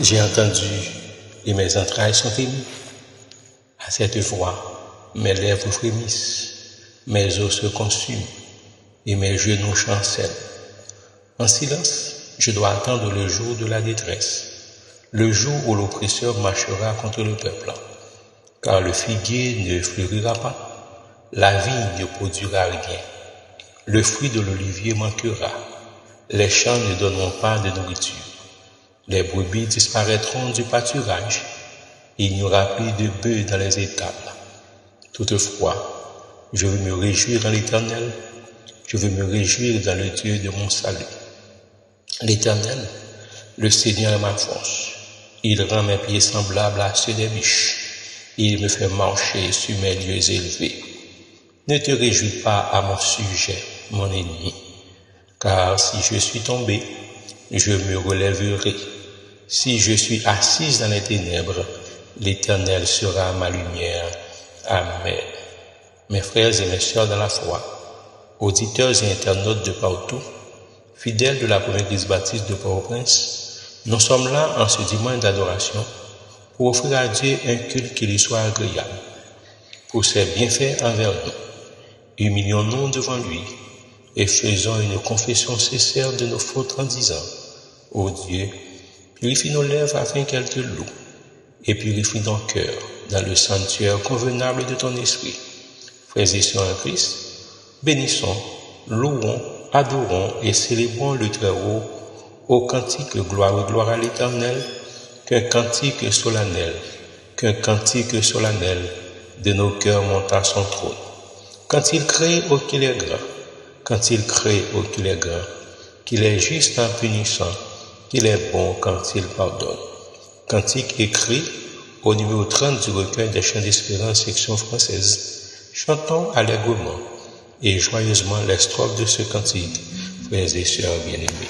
J'ai entendu et mes entrailles sont émues. À cette voix, mes lèvres frémissent, mes os se consument et mes genoux chancellent. En silence, je dois attendre le jour de la détresse, le jour où l'oppresseur marchera contre le peuple. Car le figuier ne fleurira pas, la vigne ne produira rien, le fruit de l'olivier manquera, les champs ne donneront pas de nourriture. Les brebis disparaîtront du pâturage, il n'y aura plus de bœufs dans les étables. Toutefois, je veux me réjouir en l'Éternel, je veux me réjouir dans le Dieu de mon salut. L'Éternel, le Seigneur est ma force, il rend mes pieds semblables à ceux des biches, il me fait marcher sur mes lieux élevés. Ne te réjouis pas à mon sujet, mon ennemi, car si je suis tombé, je me relèverai. Si je suis assise dans les ténèbres, l'Éternel sera ma lumière. Amen. Mes frères et mes sœurs dans la foi, auditeurs et internautes de partout, fidèles de la première église baptiste de Port-au-Prince, nous sommes là en ce dimanche d'adoration pour offrir à Dieu un culte qui lui soit agréable. Pour ses bienfaits envers nous, humilions-nous devant lui et faisons une confession sincère de nos fautes en disant: Ô Dieu, purifie nos lèvres afin qu'elles te louent, et purifie nos cœurs dans le sanctuaire convenable de ton esprit. Frères et sœurs en Christ, bénissons, louons, adorons et célébrons le Très-Haut au cantique gloire et gloire à l'Éternel, qu'un cantique solennel de nos cœurs monte à son trône. Quand il crée, oh qu'il est grand, quand il crée, oh qu'il est grand, qu'il est juste en punissant, qu'il est bon quand il pardonne. Cantique écrit au numéro 30 du recueil des chants d'espérance, section française, Chantons allègrement et joyeusement les strophes de ce cantique, frères et sœurs bien-aimés.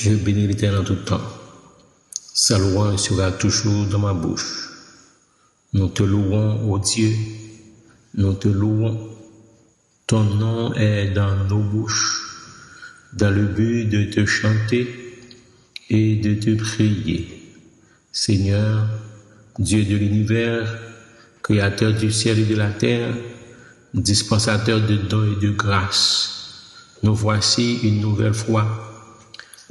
Je bénis l'Éternel en tout temps. Sa louange sera toujours dans ma bouche. Nous te louons, ô Dieu. Nous te louons. Ton nom est dans nos bouches, dans le but de te chanter et de te prier. Seigneur, Dieu de l'univers, Créateur du ciel et de la terre, dispensateur de dons et de grâce, nous voici une nouvelle fois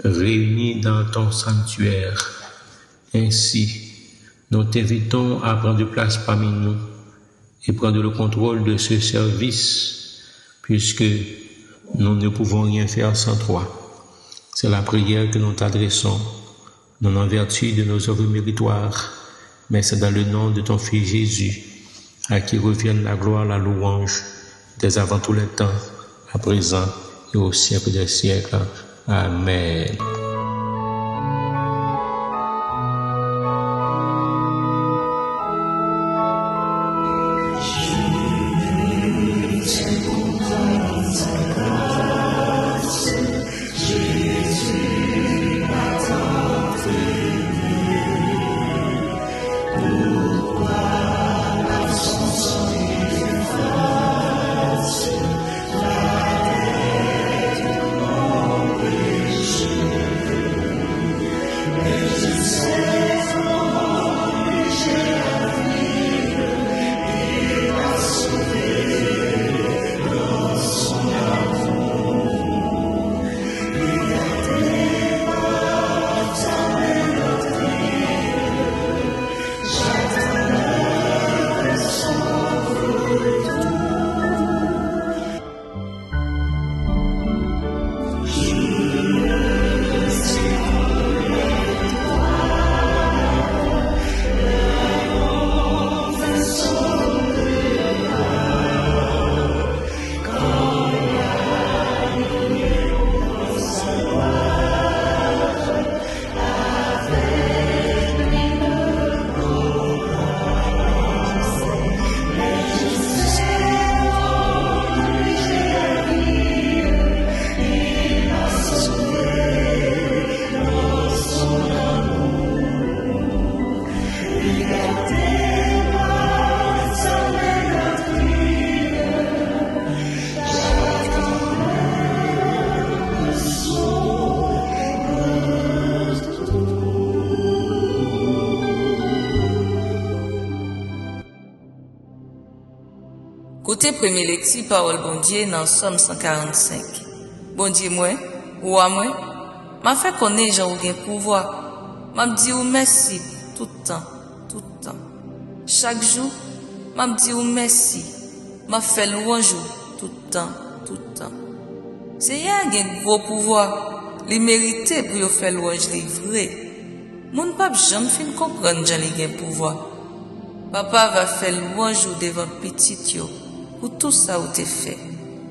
réunis dans ton sanctuaire. Ainsi, nous t'invitons à prendre place parmi nous et prendre le contrôle de ce service, puisque nous ne pouvons rien faire sans toi. C'est la prière que nous t'adressons, non en vertu de nos œuvres méritoires, mais c'est dans le nom de ton Fils Jésus, à qui reviennent la gloire, la louange, dès avant tous les temps, à présent et au siècle des siècles. Amen. Côté premier lecture, parole bon Dieu dans Somme 145. Bon Dieu moi, ou à moi, m'a fait connaître Jean ou gen pouvoir. M'a dit ou merci tout le temps, tout le temps. Chaque jour, m'a dit ou merci. M'a fait louange tout le temps, tout le temps. C'est un gen gros pouvoir, li mérité pour yo faire louange li vrai. Mon pape jamais fin comprendre Jean li gen pouvoir. Papa va faire louange devant petit yo. Pour tout ça ou t'es fait.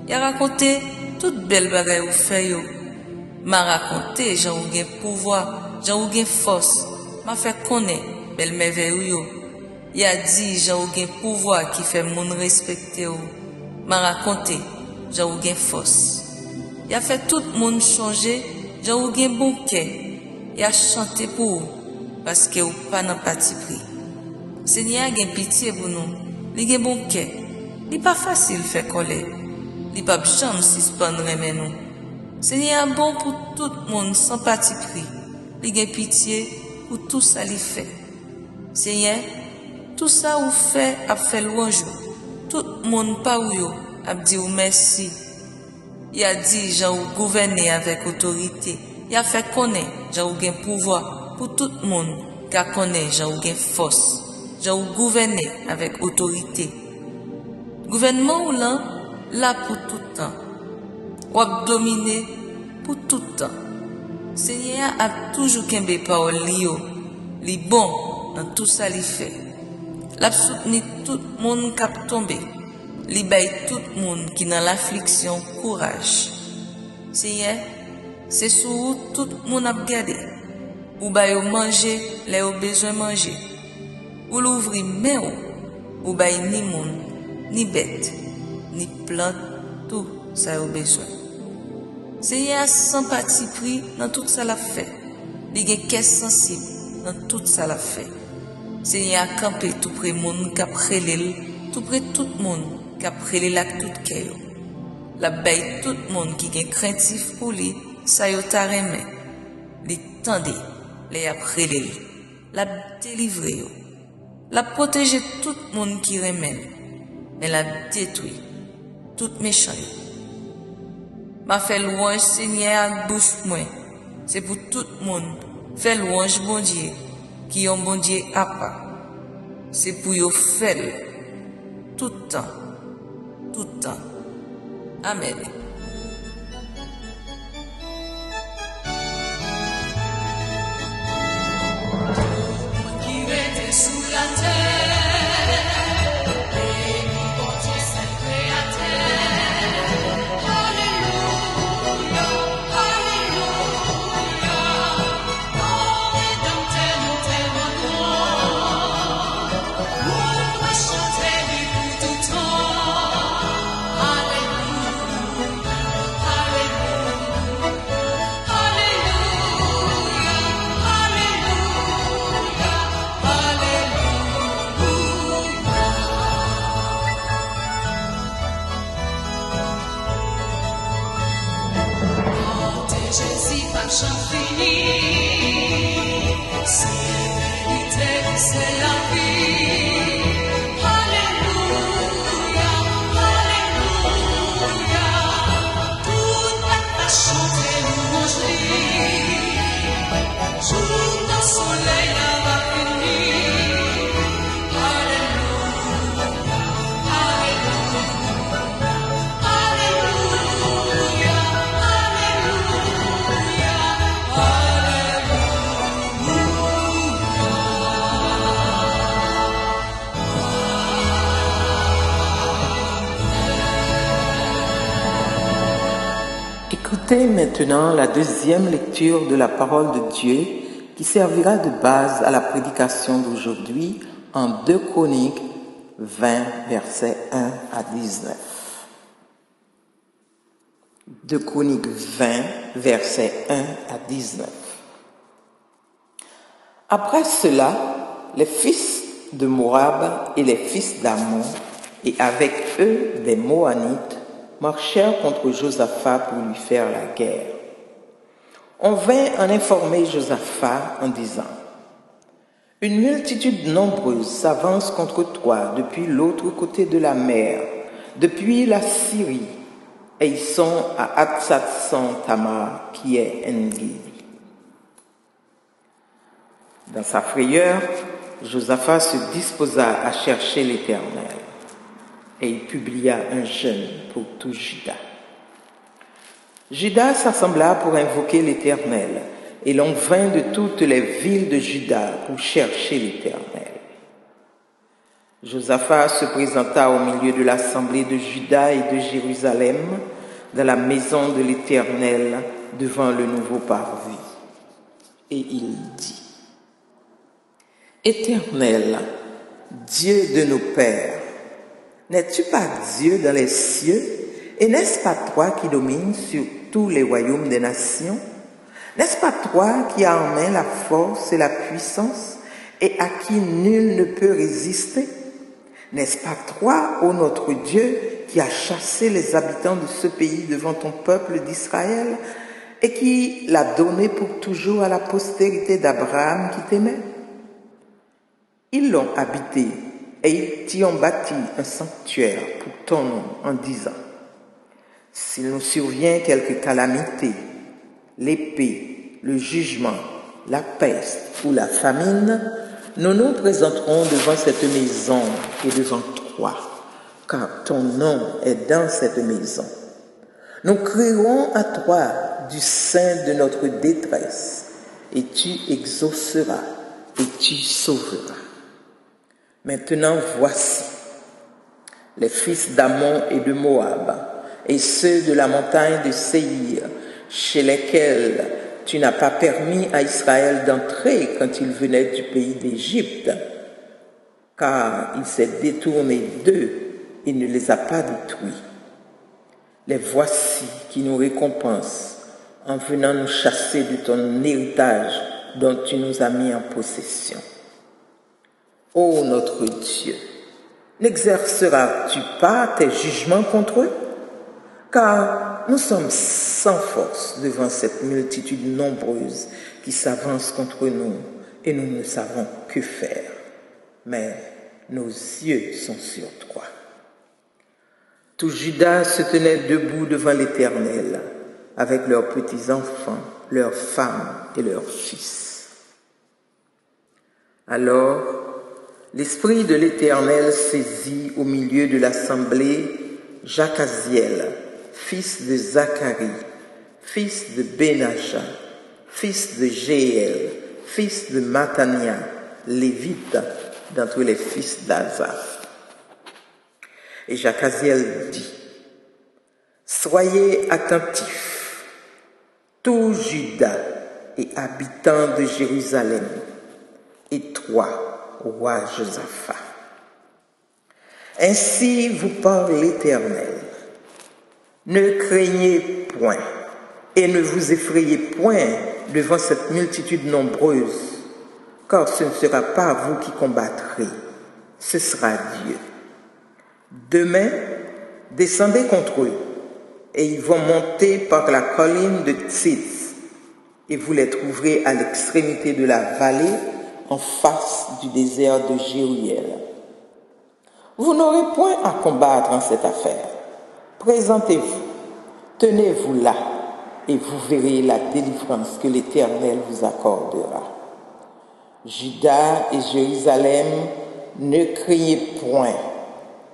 Il a raconté toute belle bagaille ou fait yo. M'a raconté Jean ou gen pouvoir, Jean ou gen force. M'a fait connaître belle merveille yo. Il a dit Jean ou gen pouvoir qui fait moun respecter ou. M'a raconté Jean ou gen force. Il a fait tout moun changer, Jean ou gen bon cœur. Il a chanté pour ou parce que ou pas nan parti pris. Seigneur gen pitié pour nous. Li gen bon cœur. Li pas facile faire colère. Li pas jamais suspendre remen nous. Seigneur bon pour tout le monde sans parti pris. Li gen pitié pour tout ça li fait. Seigneur, tout ça ou fait a fait louange. Tout le monde pas ou yo a dit ou merci. Il a dit Jean ou gouverner avec autorité. Il a fait connaître Jean ou gen pouvoir pour tout le monde qui connaît Jean ou gen force. Jean ou gouverner avec autorité. Gouvernement ou là pour tout le temps. Ou a dominé pour tout le temps. Seigneur a toujours kembe parole li yo. Li bon dans tout ça li fait. L'a soutenu tout le monde qui a tombé. Li bay tout le monde qui dans l'affliction courage. Seigneur, c'est sous tout le monde a gardé. Ou bay ou manger, les ou besoin manger. Ou l'ouvrir mais ou bay ni monde, ni bête, ni plante, tout ça a besoin. Seigneur sans parti pris dans tout ça l'a fait. Li gen caisse sensible dans tout ça l'a fait. Seigneur a campé tout près monde qui a prélé, tout près tout monde qui a prélé la tout cœur. La bay tout monde qui gen craintif pour lui, ça yo ta remen. Li tande, les a prélé, la délivré yo. La protéger tout le monde qui remène, mais la détruit tout méchant. M'a fait louange Seigneur à bouche moi. C'est pour tout le monde. Fait louange bon Dieu, qui ont bon Dieu à part. C'est pour yo faire tout le temps, tout le temps. Amen. Sous la terre, et mon Dieu c'est créateur. Alléluia, alléluia. Oh, Rédempteur, nous t'aimons. On va chanter lui pour tout temps. Alléluia, alléluia, alléluia, Jésus pas fini, c'est la vérité, c'est la vie. Alléluia, alléluia. Toute la chanter louange lui. Jour dans soleil va venir. Alléluia, alléluia, alléluia, Écoutez maintenant la deuxième lecture de la parole de Dieu qui servira de base à la prédication d'aujourd'hui en 2 Chroniques 20, versets 1 à 19. 2 Chroniques 20, versets 1 à 19. Après cela, les fils de Moab et les fils d'Ammon, et avec eux des Moanites, marchèrent contre Josaphat pour lui faire la guerre. On vint en informer Josaphat en disant: une multitude nombreuse s'avance contre toi depuis l'autre côté de la mer, depuis la Syrie, et ils sont à Hatsat-Tamar, qui est En-Gedi. Dans sa frayeur, Josaphat se disposa à chercher l'Éternel, et il publia un jeûne pour tout Juda. Juda s'assembla pour invoquer l'Éternel, et l'on vint de toutes les villes de Juda pour chercher l'Éternel. Josaphat se présenta au milieu de l'assemblée de Juda et de Jérusalem, dans la maison de l'Éternel, devant le nouveau parvis. Et il dit: Éternel, Dieu de nos pères, n'es-tu pas Dieu dans les cieux, et n'est-ce pas toi qui domines sur tous les royaumes des nations? N'est-ce pas toi qui as en main la force et la puissance, et à qui nul ne peut résister? N'est-ce pas toi, ô notre Dieu, qui as chassé les habitants de ce pays devant ton peuple d'Israël, et qui l'a donné pour toujours à la postérité d'Abraham qui t'aimait? Ils l'ont habité, et ils t'y ont bâti un sanctuaire pour ton nom, en disant: s'il nous survient quelque calamité, l'épée, le jugement, la peste ou la famine, nous nous présenterons devant cette maison et devant toi, car ton nom est dans cette maison. Nous crierons à toi du sein de notre détresse, et tu exauceras et tu sauveras. Maintenant voici, les fils d'Ammon et de Moab, et ceux de la montagne de Séhir, chez lesquels tu n'as pas permis à Israël d'entrer quand il venait du pays d'Égypte, car il s'est détourné d'eux et ne les a pas détruits. Les voici qui nous récompensent en venant nous chasser de ton héritage dont tu nous as mis en possession. Ô notre Dieu, n'exerceras-tu pas tes jugements contre eux? Car nous sommes sans force devant cette multitude nombreuse qui s'avance contre nous, et nous ne savons que faire. Mais nos yeux sont sur toi. Tout Juda se tenait debout devant l'Éternel, avec leurs petits-enfants, leurs femmes et leurs fils. Alors, l'Esprit de l'Éternel saisit au milieu de l'assemblée Jacaziel, fils de Zacharie, fils de Benaja, fils de Jéel, fils de Matania, lévite d'entre les fils d'Asaph. Et Jacaziel dit: soyez attentifs, tout Juda et habitants de Jérusalem, et toi, roi Josaphat. Ainsi vous parle l'Éternel. Ne craignez point et ne vous effrayez point devant cette multitude nombreuse, car ce ne sera pas vous qui combattrez, ce sera Dieu. Demain, descendez contre eux, et ils vont monter par la colline de Tzitz, et vous les trouverez à l'extrémité de la vallée, en face du désert de Jéruel. Vous n'aurez point à combattre en cette affaire. Présentez-vous, tenez-vous là, et vous verrez la délivrance que l'Éternel vous accordera. Juda et Jérusalem, ne criez point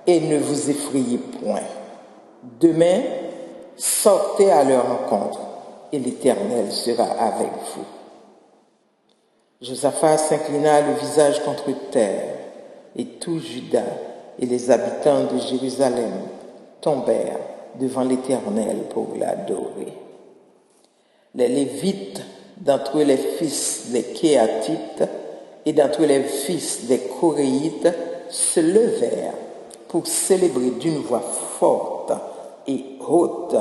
et ne vous effrayez point. Demain, sortez à leur rencontre, et l'Éternel sera avec vous. Josaphat s'inclina le visage contre terre, et tout Juda et les habitants de Jérusalem tombèrent devant l'Éternel pour l'adorer. Les Lévites, d'entre les fils des Kéatites et d'entre les fils des Coréites, se levèrent pour célébrer d'une voix forte et haute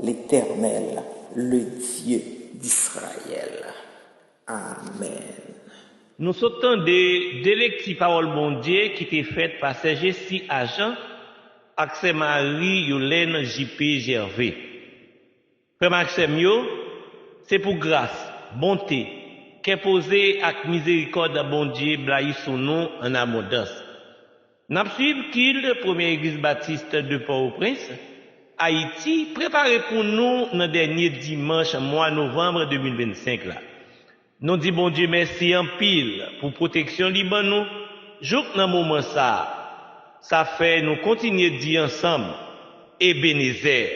l'Éternel, le Dieu d'Israël. Amen. Nous sautons des lectures paroles bon Dieu qui étaient faites par CGC Agent, Axel Marie Yolène JP Gervais. Frère Maxime, c'est pour grâce, bonté, qu'est posé avec miséricorde bon Dieu, blaye son nom en abondance. N'a suivi qu'il, première église baptiste de Port-au-Prince, Haïti, préparé pour nous dans le dernier dimanche, mois novembre 2025 là. Nous disons bon Dieu merci en pile pour protection Liban. Jour dans moment ça fait nous continuer de dire ensemble Ebenezer.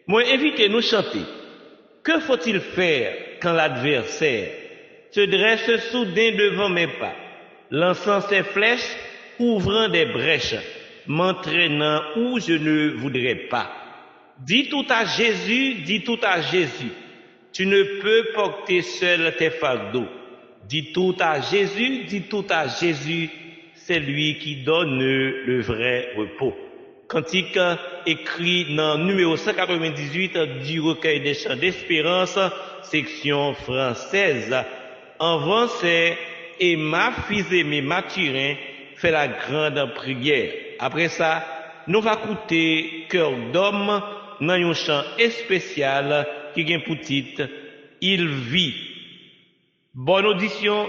Moi invite nous chanter. Que faut-il faire quand l'adversaire se dresse soudain devant mes pas, lançant ses flèches, ouvrant des brèches, m'entraînant où je ne voudrais pas. Dis tout à Jésus, dis tout à Jésus. Tu ne peux porter seul tes fardeaux. Dis tout à Jésus, dis tout à Jésus. C'est lui qui donne le vrai repos. Cantique écrit dans numéro 198 du recueil des chants d'espérance, section française. Avancez et ma fils aimé Mathurin fait la grande prière. Après ça, nous va écouter Cœur d'homme dans un chant spécial qui vient pour titre Il vit. Bonne audition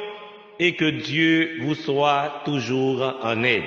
et que Dieu vous soit toujours en aide.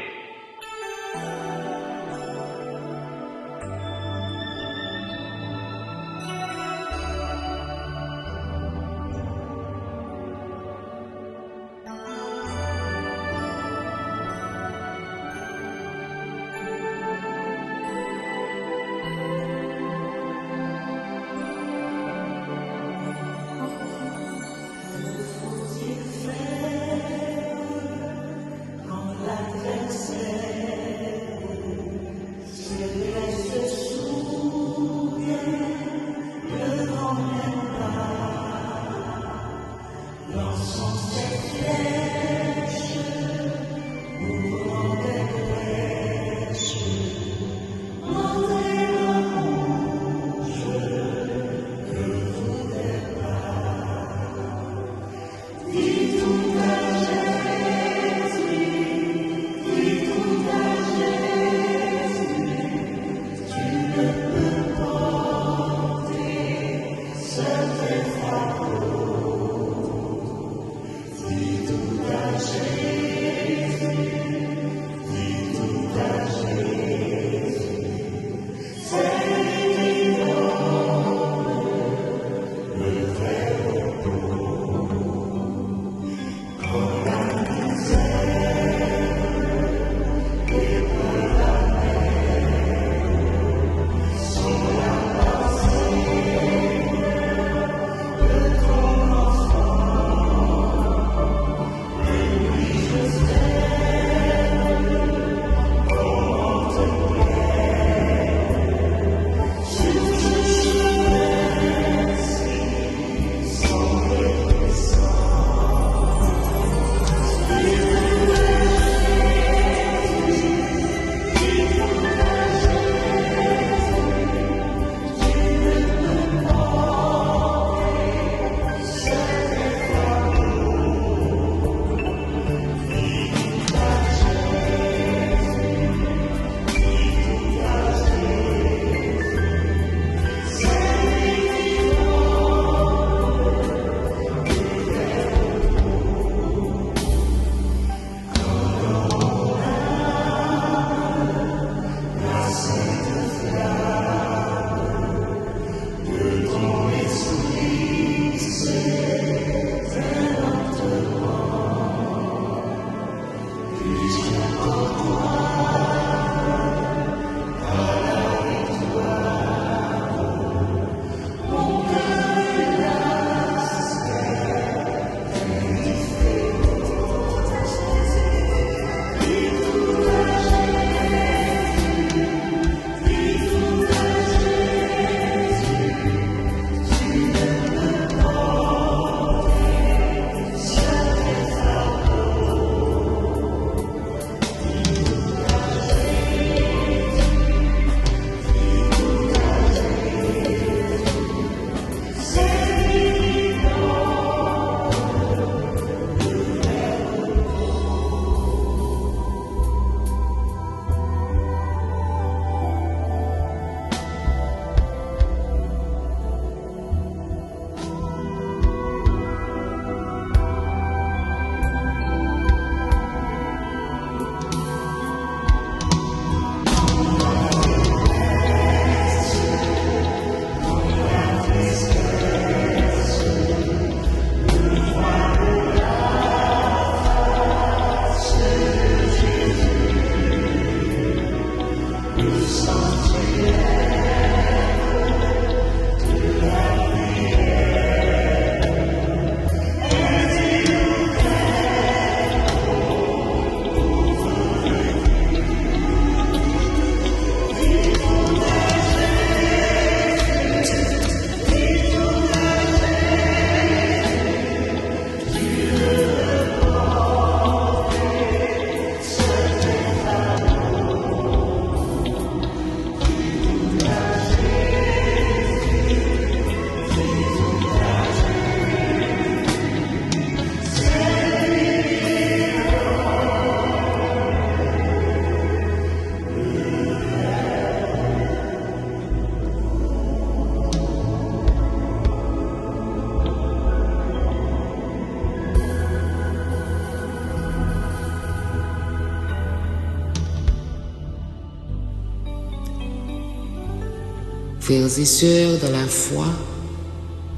Frères et sœurs dans la foi,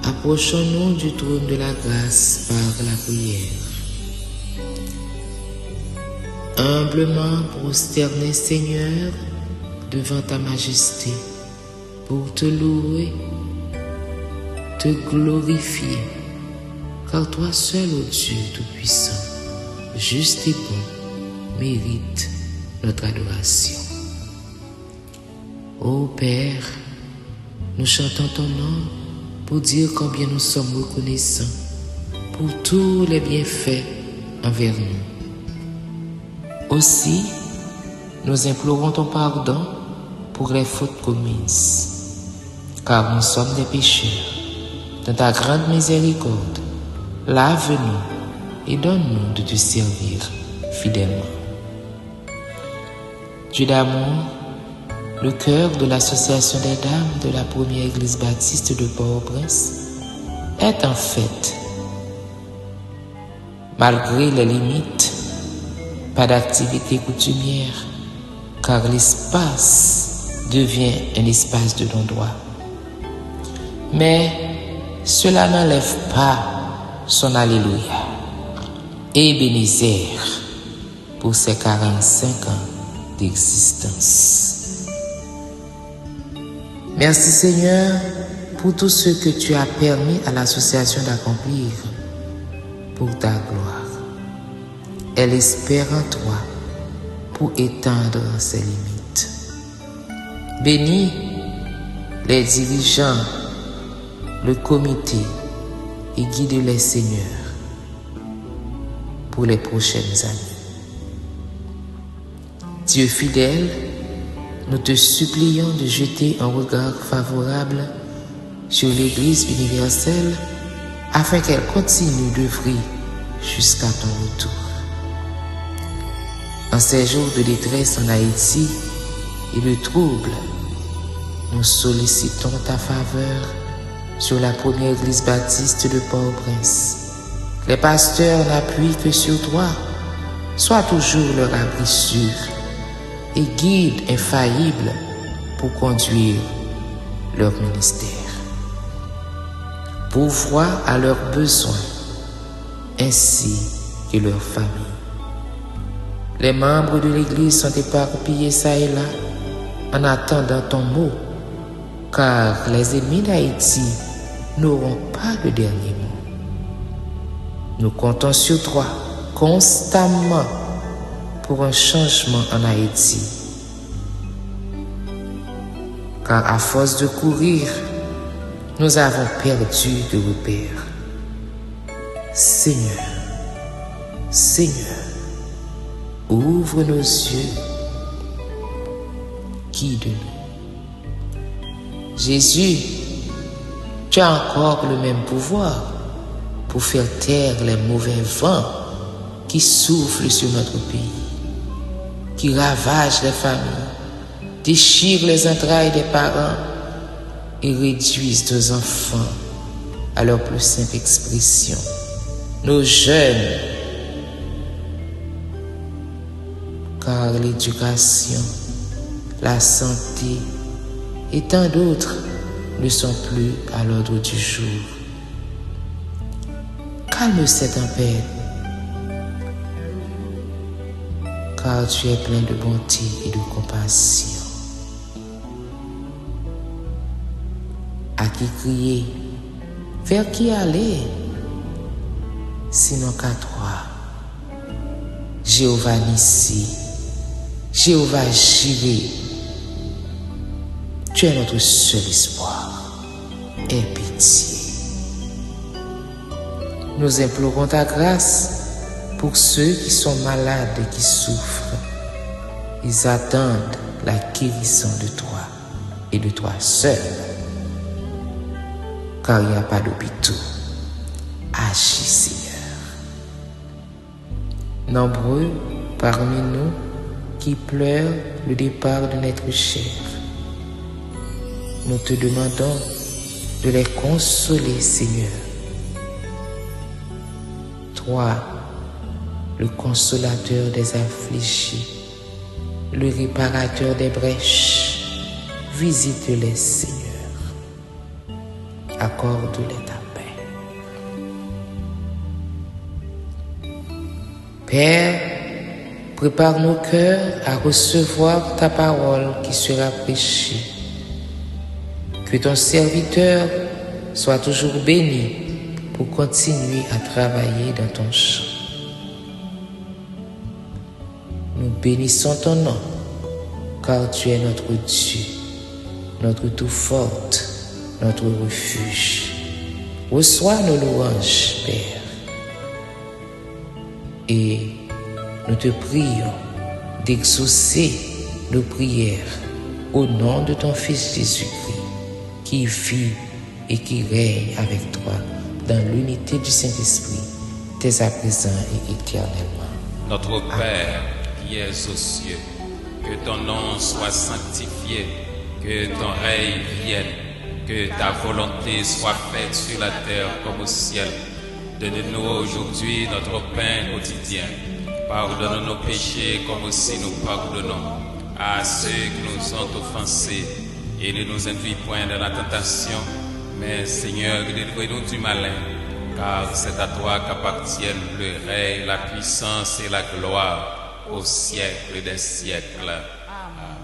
approchons-nous du trône de la grâce par la prière. Humblement prosternés, Seigneur, devant ta majesté, pour te louer, te glorifier, car toi seul, ô Dieu Tout-Puissant, juste et bon, mérite notre adoration. Ô Père, nous chantons ton nom pour dire combien nous sommes reconnaissants pour tous les bienfaits envers nous. Aussi, nous implorons ton pardon pour les fautes commises, car nous sommes des pécheurs. Dans ta grande miséricorde, lave-nous et donne-nous de te servir fidèlement. Dieu d'amour, le cœur de l'association des dames de la première église baptiste de Port-au-Prince est en fait, malgré les limites, pas d'activité coutumière, car l'espace devient un espace de non-droit. Mais cela n'enlève pas son Alléluia. Ebenezer pour ses 45 ans d'existence. Merci Seigneur pour tout ce que tu as permis à l'association d'accomplir pour ta gloire. Elle espère en toi pour étendre ses limites. Bénis les dirigeants, le comité et guide-les Seigneur pour les prochaines années. Dieu fidèle, nous te supplions de jeter un regard favorable sur l'Église universelle afin qu'elle continue d'œuvrer jusqu'à ton retour. En ces jours de détresse en Haïti et de trouble, nous sollicitons ta faveur sur la première église baptiste de Port-au-Prince. Les pasteurs n'appuient que sur toi. Sois toujours leur abri sûr et guide infaillible pour conduire leur ministère. Pourvois à leurs besoins ainsi que leurs familles. Les membres de l'Église sont éparpillés çà et là en attendant ton mot, car les ennemis d'Haïti n'auront pas le dernier mot. Nous comptons sur toi constamment pour un changement en Haïti, car à force de courir, nous avons perdu de repères. Seigneur, Seigneur, ouvre nos yeux, guide-nous. Jésus, tu as encore le même pouvoir pour faire taire les mauvais vents qui soufflent sur notre pays, qui ravagent les familles, déchirent les entrailles des parents et réduisent nos enfants à leur plus simple expression, nos jeunes, car l'éducation, la santé et tant d'autres ne sont plus à l'ordre du jour. Calme cette tempête, car tu es plein de bonté et de compassion. À qui crier, vers qui aller, sinon qu'à toi, Jéhovah Nissi, Jéhovah Jireh, tu es notre seul espoir. Aie pitié. Nous implorons ta grâce pour ceux qui sont malades et qui souffrent. Ils attendent la guérison de toi et de toi seul, car il n'y a pas d'hôpitaux. Agis, Seigneur. Nombreux parmi nous qui pleurent le départ de notre cher, nous te demandons de les consoler, Seigneur. Toi, le consolateur des affligés, le réparateur des brèches, visite-les, Seigneur. accorde-les ta paix. Père, prépare nos cœurs à recevoir ta parole qui sera prêchée. Que ton serviteur soit toujours béni pour continuer à travailler dans ton champ. Nous bénissons ton nom, car tu es notre Dieu, notre tout forte, notre refuge. Reçois nos louanges, Père. Et nous te prions d'exaucer nos prières au nom de ton Fils Jésus-Christ, qui vit et qui règne avec toi dans l'unité du Saint-Esprit, dès à présent et éternellement. Notre Père qui es aux cieux, que ton nom soit sanctifié, que ton règne vienne, que ta volonté soit faite sur la terre comme au ciel. Donne-nous aujourd'hui notre pain quotidien. Pardonne nos péchés comme aussi nous pardonnons à ceux qui nous ont offensés. Et ne nous induis point dans la tentation, mais Seigneur, délivre-nous du malin, car c'est à toi qu'appartiennent le règne, la puissance et la gloire au siècle des siècles. Amen.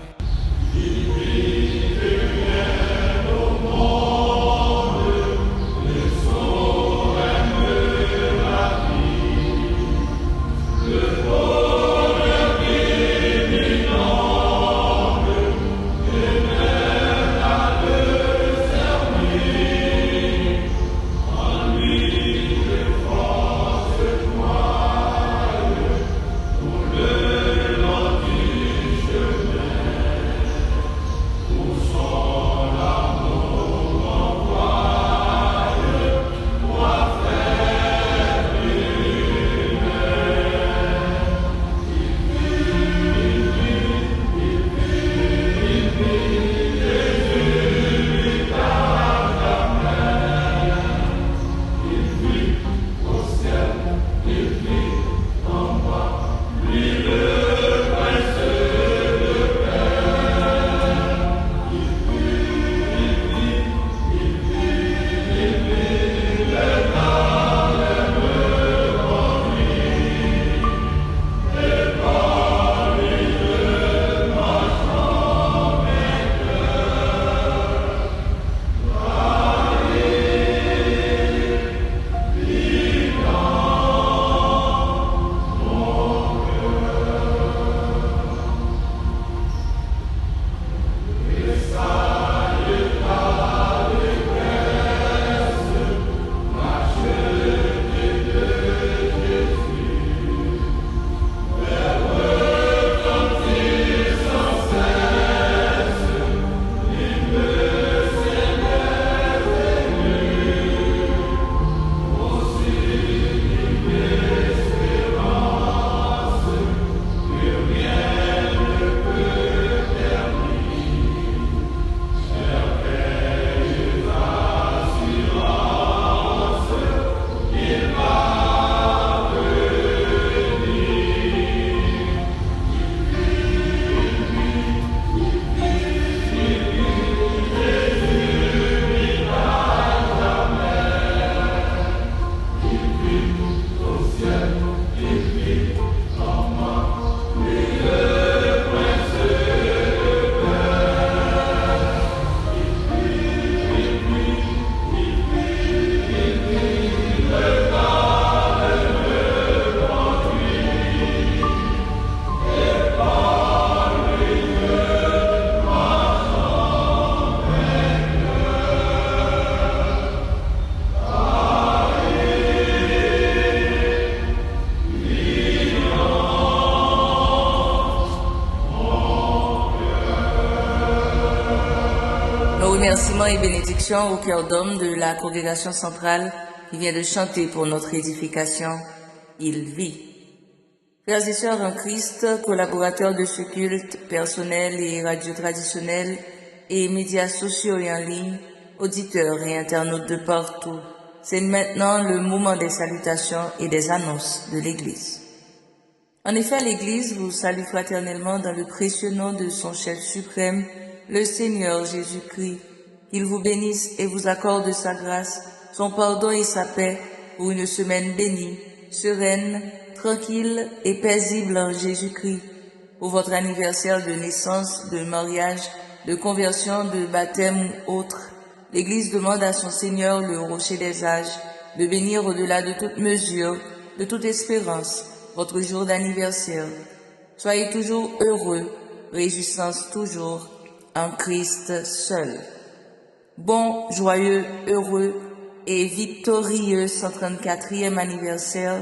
Remerciements et bénédictions au cœur d'homme de la congrégation centrale qui vient de chanter pour notre édification. Il vit. Frères et sœurs en Christ, collaborateurs de ce culte, personnel et radio traditionnel et médias sociaux et en ligne, auditeurs et internautes de partout, c'est maintenant le moment des salutations et des annonces de l'Église. En effet, l'Église vous salue fraternellement dans le précieux nom de son chef suprême, le Seigneur Jésus-Christ, qu'il vous bénisse et vous accorde sa grâce, son pardon et sa paix pour une semaine bénie, sereine, tranquille et paisible en Jésus-Christ. Pour votre anniversaire de naissance, de mariage, de conversion, de baptême ou autre, l'Église demande à son Seigneur, le rocher des âges, de bénir au-delà de toute mesure, de toute espérance, votre jour d'anniversaire. Soyez toujours heureux, réjouissance toujours en Christ seul. Bon, joyeux, heureux et victorieux 134e anniversaire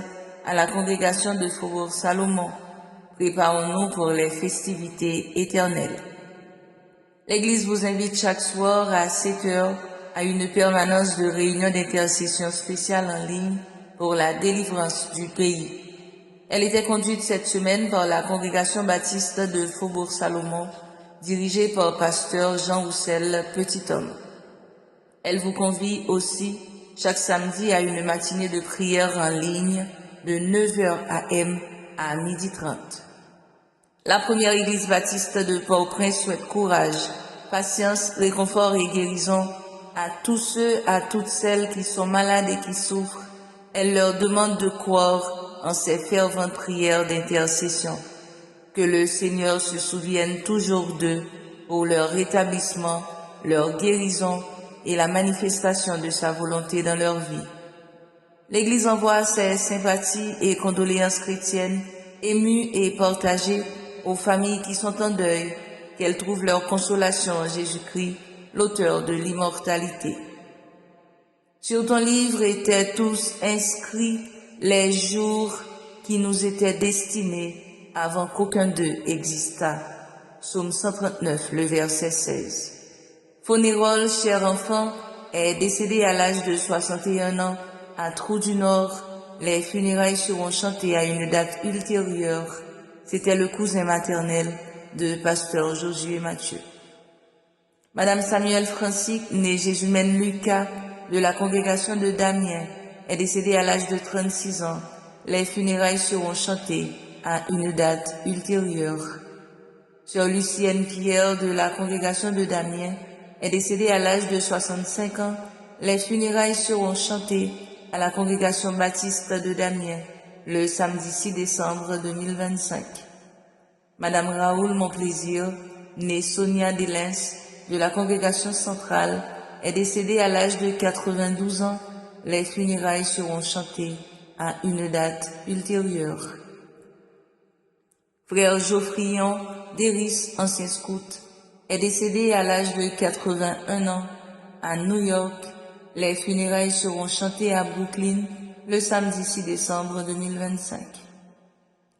à la congrégation de Faubourg Salomon. Préparons-nous pour les festivités éternelles. L'Église vous invite chaque soir à 7 heures à une permanence de réunion d'intercession spéciale en ligne pour la délivrance du pays. Elle était conduite cette semaine par la congrégation baptiste de Faubourg Salomon, dirigée par pasteur Jean Roussel Petit-Homme. Elle vous convie aussi chaque samedi à une matinée de prière en ligne de 9h AM à 12h30. La première église baptiste de Port-au-Prince souhaite courage, patience, réconfort et guérison à tous ceux, à toutes celles qui sont malades et qui souffrent. Elle leur demande de croire en ces ferventes prières d'intercession. Que le Seigneur se souvienne toujours d'eux pour leur rétablissement, leur guérison et la manifestation de sa volonté dans leur vie. L'Église envoie ses sympathies et condoléances chrétiennes émues et partagées aux familles qui sont en deuil, qu'elles trouvent leur consolation en Jésus-Christ, l'auteur de l'immortalité. Sur ton livre étaient tous inscrits les jours qui nous étaient destinés avant qu'aucun d'eux existât. Psaume 139, le verset 16. Fonérol, cher enfant, est décédé à l'âge de 61 ans à Trou du Nord. Les funérailles seront chantées à une date ultérieure. C'était le cousin maternel de pasteur Josué Mathieu. Madame Samuel Francique, née Jésumène Lucas, de la congrégation de Damiens, est décédée à l'âge de 36 ans. Les funérailles seront chantées à une date ultérieure. Sœur Lucienne Pierre, de la congrégation de Damiens, est décédée à l'âge de 65 ans. Les funérailles seront chantées à la congrégation baptiste de Damiens le samedi 6 décembre 2025. Madame Raoul Monplaisir, née Sonia Delens, de la congrégation centrale, est décédée à l'âge de 92 ans. Les funérailles seront chantées à une date ultérieure. Frère Geoffrion Deris, ancien scout, est décédé à l'âge de 81 ans à New York. Les funérailles seront chantées à Brooklyn le samedi 6 décembre 2025.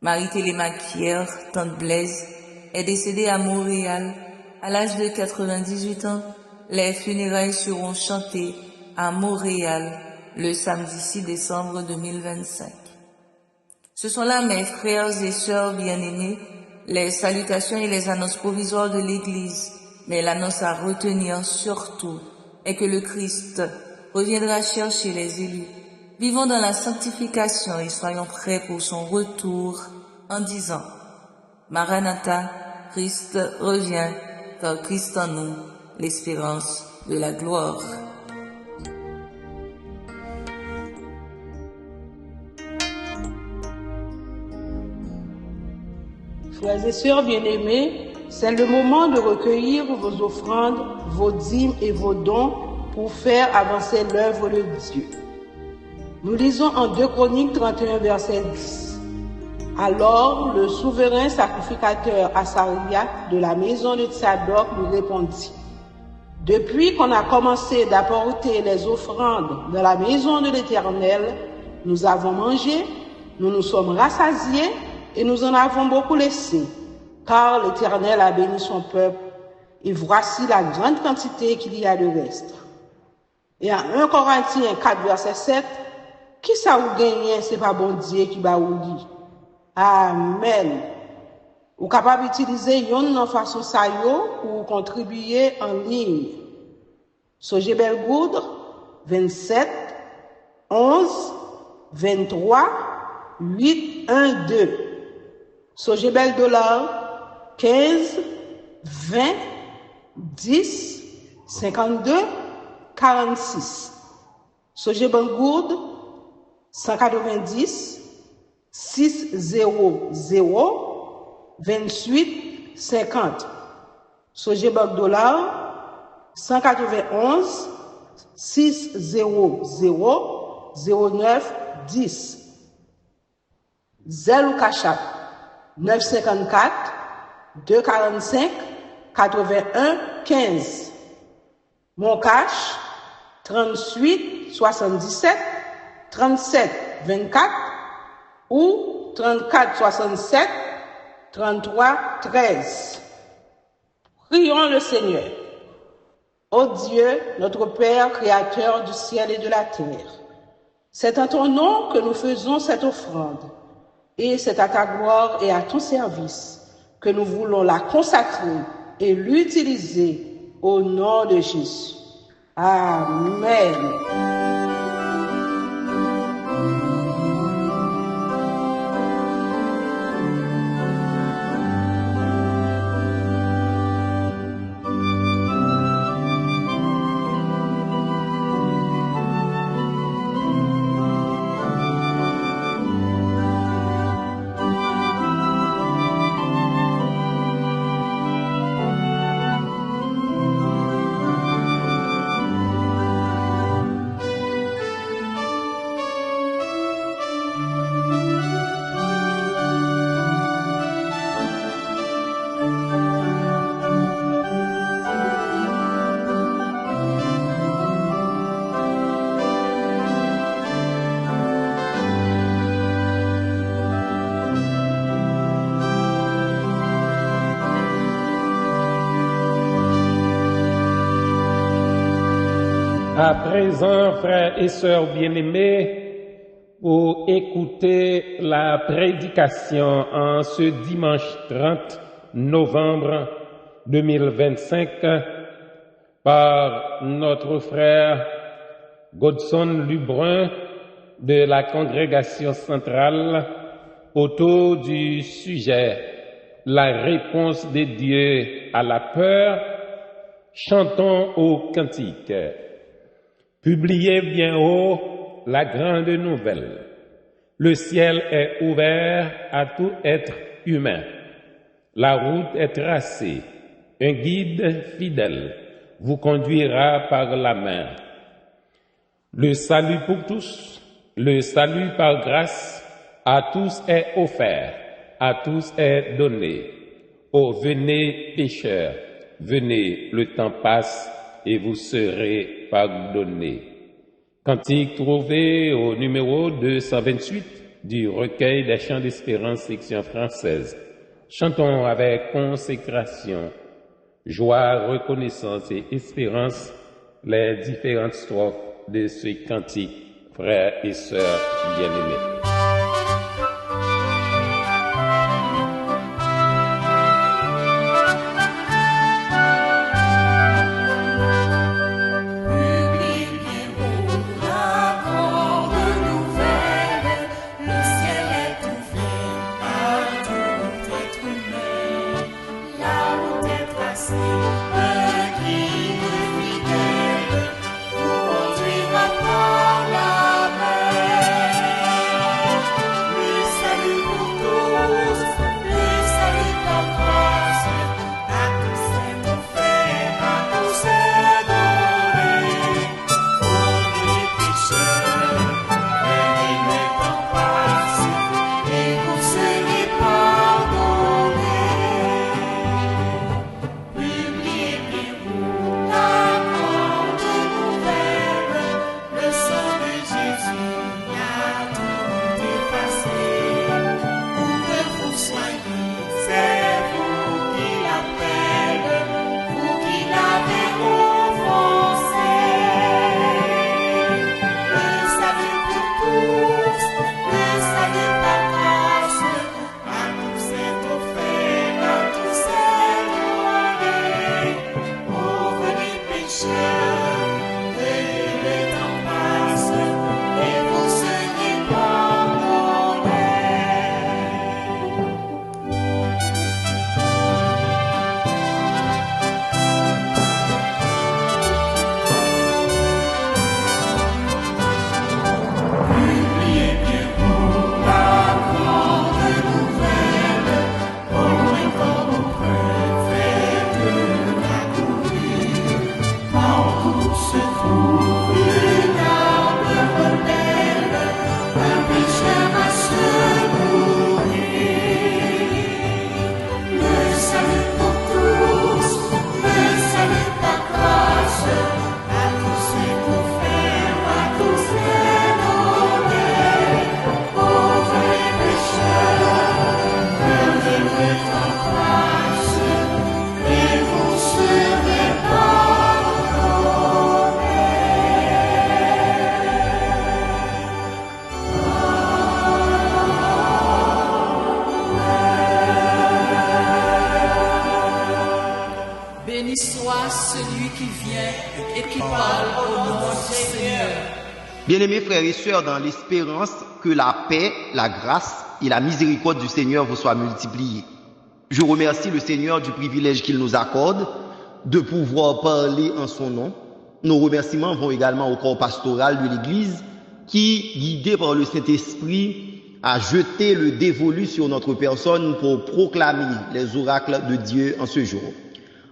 Marie-Télémaque Pierre, tante Blaise, est décédée à Montréal à l'âge de 98 ans. Les funérailles seront chantées à Montréal le samedi 6 décembre 2025. Ce sont là, mes frères et sœurs bien-aimés, les salutations et les annonces provisoires de l'Église, mais l'annonce à retenir surtout est que le Christ reviendra chercher les élus. Vivons dans la sanctification et soyons prêts pour son retour en disant « Maranatha, Christ revient, car Christ en nous, l'espérance de la gloire. » Frères et sœurs bien-aimés, c'est le moment de recueillir vos offrandes, vos dîmes et vos dons pour faire avancer l'œuvre de Dieu. Nous lisons en 2 Chroniques 31, verset 10. Alors le souverain sacrificateur Asariah de la maison de Tsadok lui répondit: Depuis qu'on a commencé d'apporter les offrandes dans la maison de l'Éternel, nous avons mangé, nous nous sommes rassasiés et nous en avons beaucoup laissé, car l'Éternel a béni son peuple, et voici la grande quantité qu'il y a de reste. Et en 1 Corinthiens 4, verset 7, qui ça ou gagne, c'est pas bon Dieu qui va ou dit. Amen. Ou capable d'utiliser yon façon ça yo pour contribuer en ligne. Sojebel Goudre 27 11 23 8 1 2. Sojebel Dollar 15 20 10 52 46. Sogebangourde 190 600 28 50. Sogebank-Dollar 191 600 09 10. Zelle ou Cachap 954 245 81 15. Moncash 38 77 37 24 ou 34 67 33 13. Prions le Seigneur. Ô Dieu, notre Père, Créateur du ciel et de la terre, c'est en ton nom que nous faisons cette offrande, et c'est à ta gloire et à ton service que nous voulons la consacrer et l'utiliser au nom de Jésus. Amen. À présent, frères et sœurs bien-aimés, pour écouter la prédication en ce dimanche 30 novembre 2025 par notre frère Godson Lubrun de la congrégation centrale autour du sujet « La réponse de Dieu à la peur », chantons au cantique. Publiez bien haut la grande nouvelle. Le ciel est ouvert à tout être humain. La route est tracée. Un guide fidèle vous conduira par la main. Le salut pour tous, le salut par grâce, à tous est offert, à tous est donné. Oh, venez pécheurs, venez, le temps passe et vous serez pardonnés. Cantique trouvé au numéro 228 du recueil des chants d'espérance section française. Chantons avec consécration, joie, reconnaissance et espérance les différentes strophes de ce cantique, frères et sœurs bien-aimés. Conduira par la mer. qui parle au nom du Seigneur. Bien-aimés frères et sœurs, dans l'espérance que la paix, la grâce et la miséricorde du Seigneur vous soient multipliées. Je remercie le Seigneur du privilège qu'il nous accorde de pouvoir parler en son nom. Nos remerciements vont également au corps pastoral de l'Église qui, guidé par le Saint-Esprit, a jeté le dévolu sur notre personne pour proclamer les oracles de Dieu en ce jour.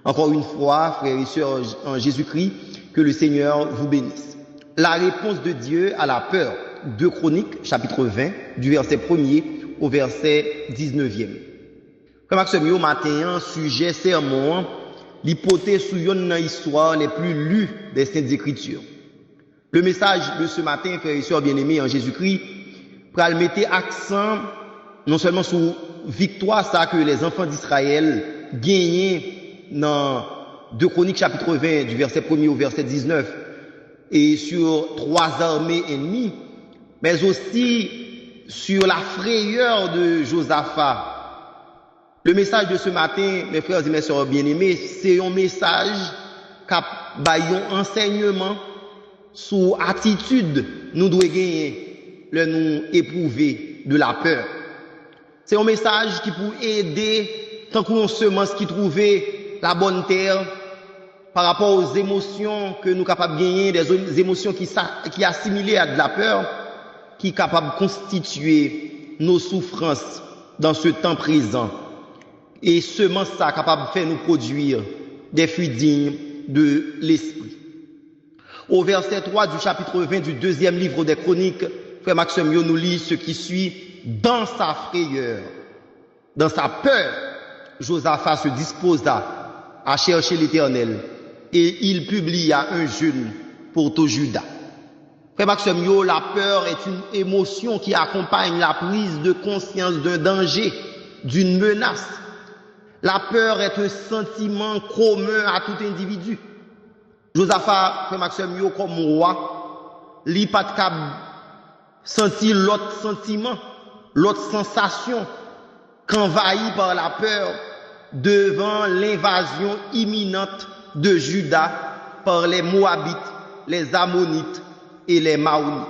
Encore une fois, frères et sœurs en Jésus-Christ, que le Seigneur vous bénisse. La réponse de Dieu à la peur. 2 Chroniques, chapitre 20, du verset 1er au verset 19e. Comme Maxime matin, sujet sermon, l'hypothèse sous une histoire les plus lues des Saintes Écritures. Le message de ce matin, frères et sœurs bien-aimés en Jésus-Christ, pour mettre accent non seulement sur victoire ça que les enfants d'Israël gagnaient dans 2 Chroniques chapitre 20 du verset 1er au verset 19 et sur 3 armées ennemies, mais aussi sur la frayeur de Josaphat. Le message de ce matin, mes frères et mes sœurs bien-aimés, c'est un message qui a un enseignement sur attitude nous devons gagner le nous éprouver de la peur. C'est un message qui peut aider tant qu'on semence qui trouvait la bonne terre par rapport aux émotions que nous sommes capables de gagner, des émotions qui assimilées à de la peur, qui sont capables de constituer nos souffrances dans ce temps présent. Et semence ça capable de faire nous produire des fruits dignes de l'esprit. Au verset 3 du chapitre 20 du 2e livre des Chroniques, frère Maxime nous lit ce qui suit. Dans sa frayeur, dans sa peur, Josaphat se disposa à chercher l'Éternel et il publia un jeûne pour tout Juda. Frère Maxime, la peur est une émotion qui accompagne la prise de conscience d'un danger, d'une menace. La peur est un sentiment commun à tout individu. Josaphat, frère Maxime, comme roi, il n'a pas senti l'autre sentiment, l'autre sensation qu'envahi par la peur devant l'invasion imminente de Juda par les Moabites, les Ammonites et les Maonites.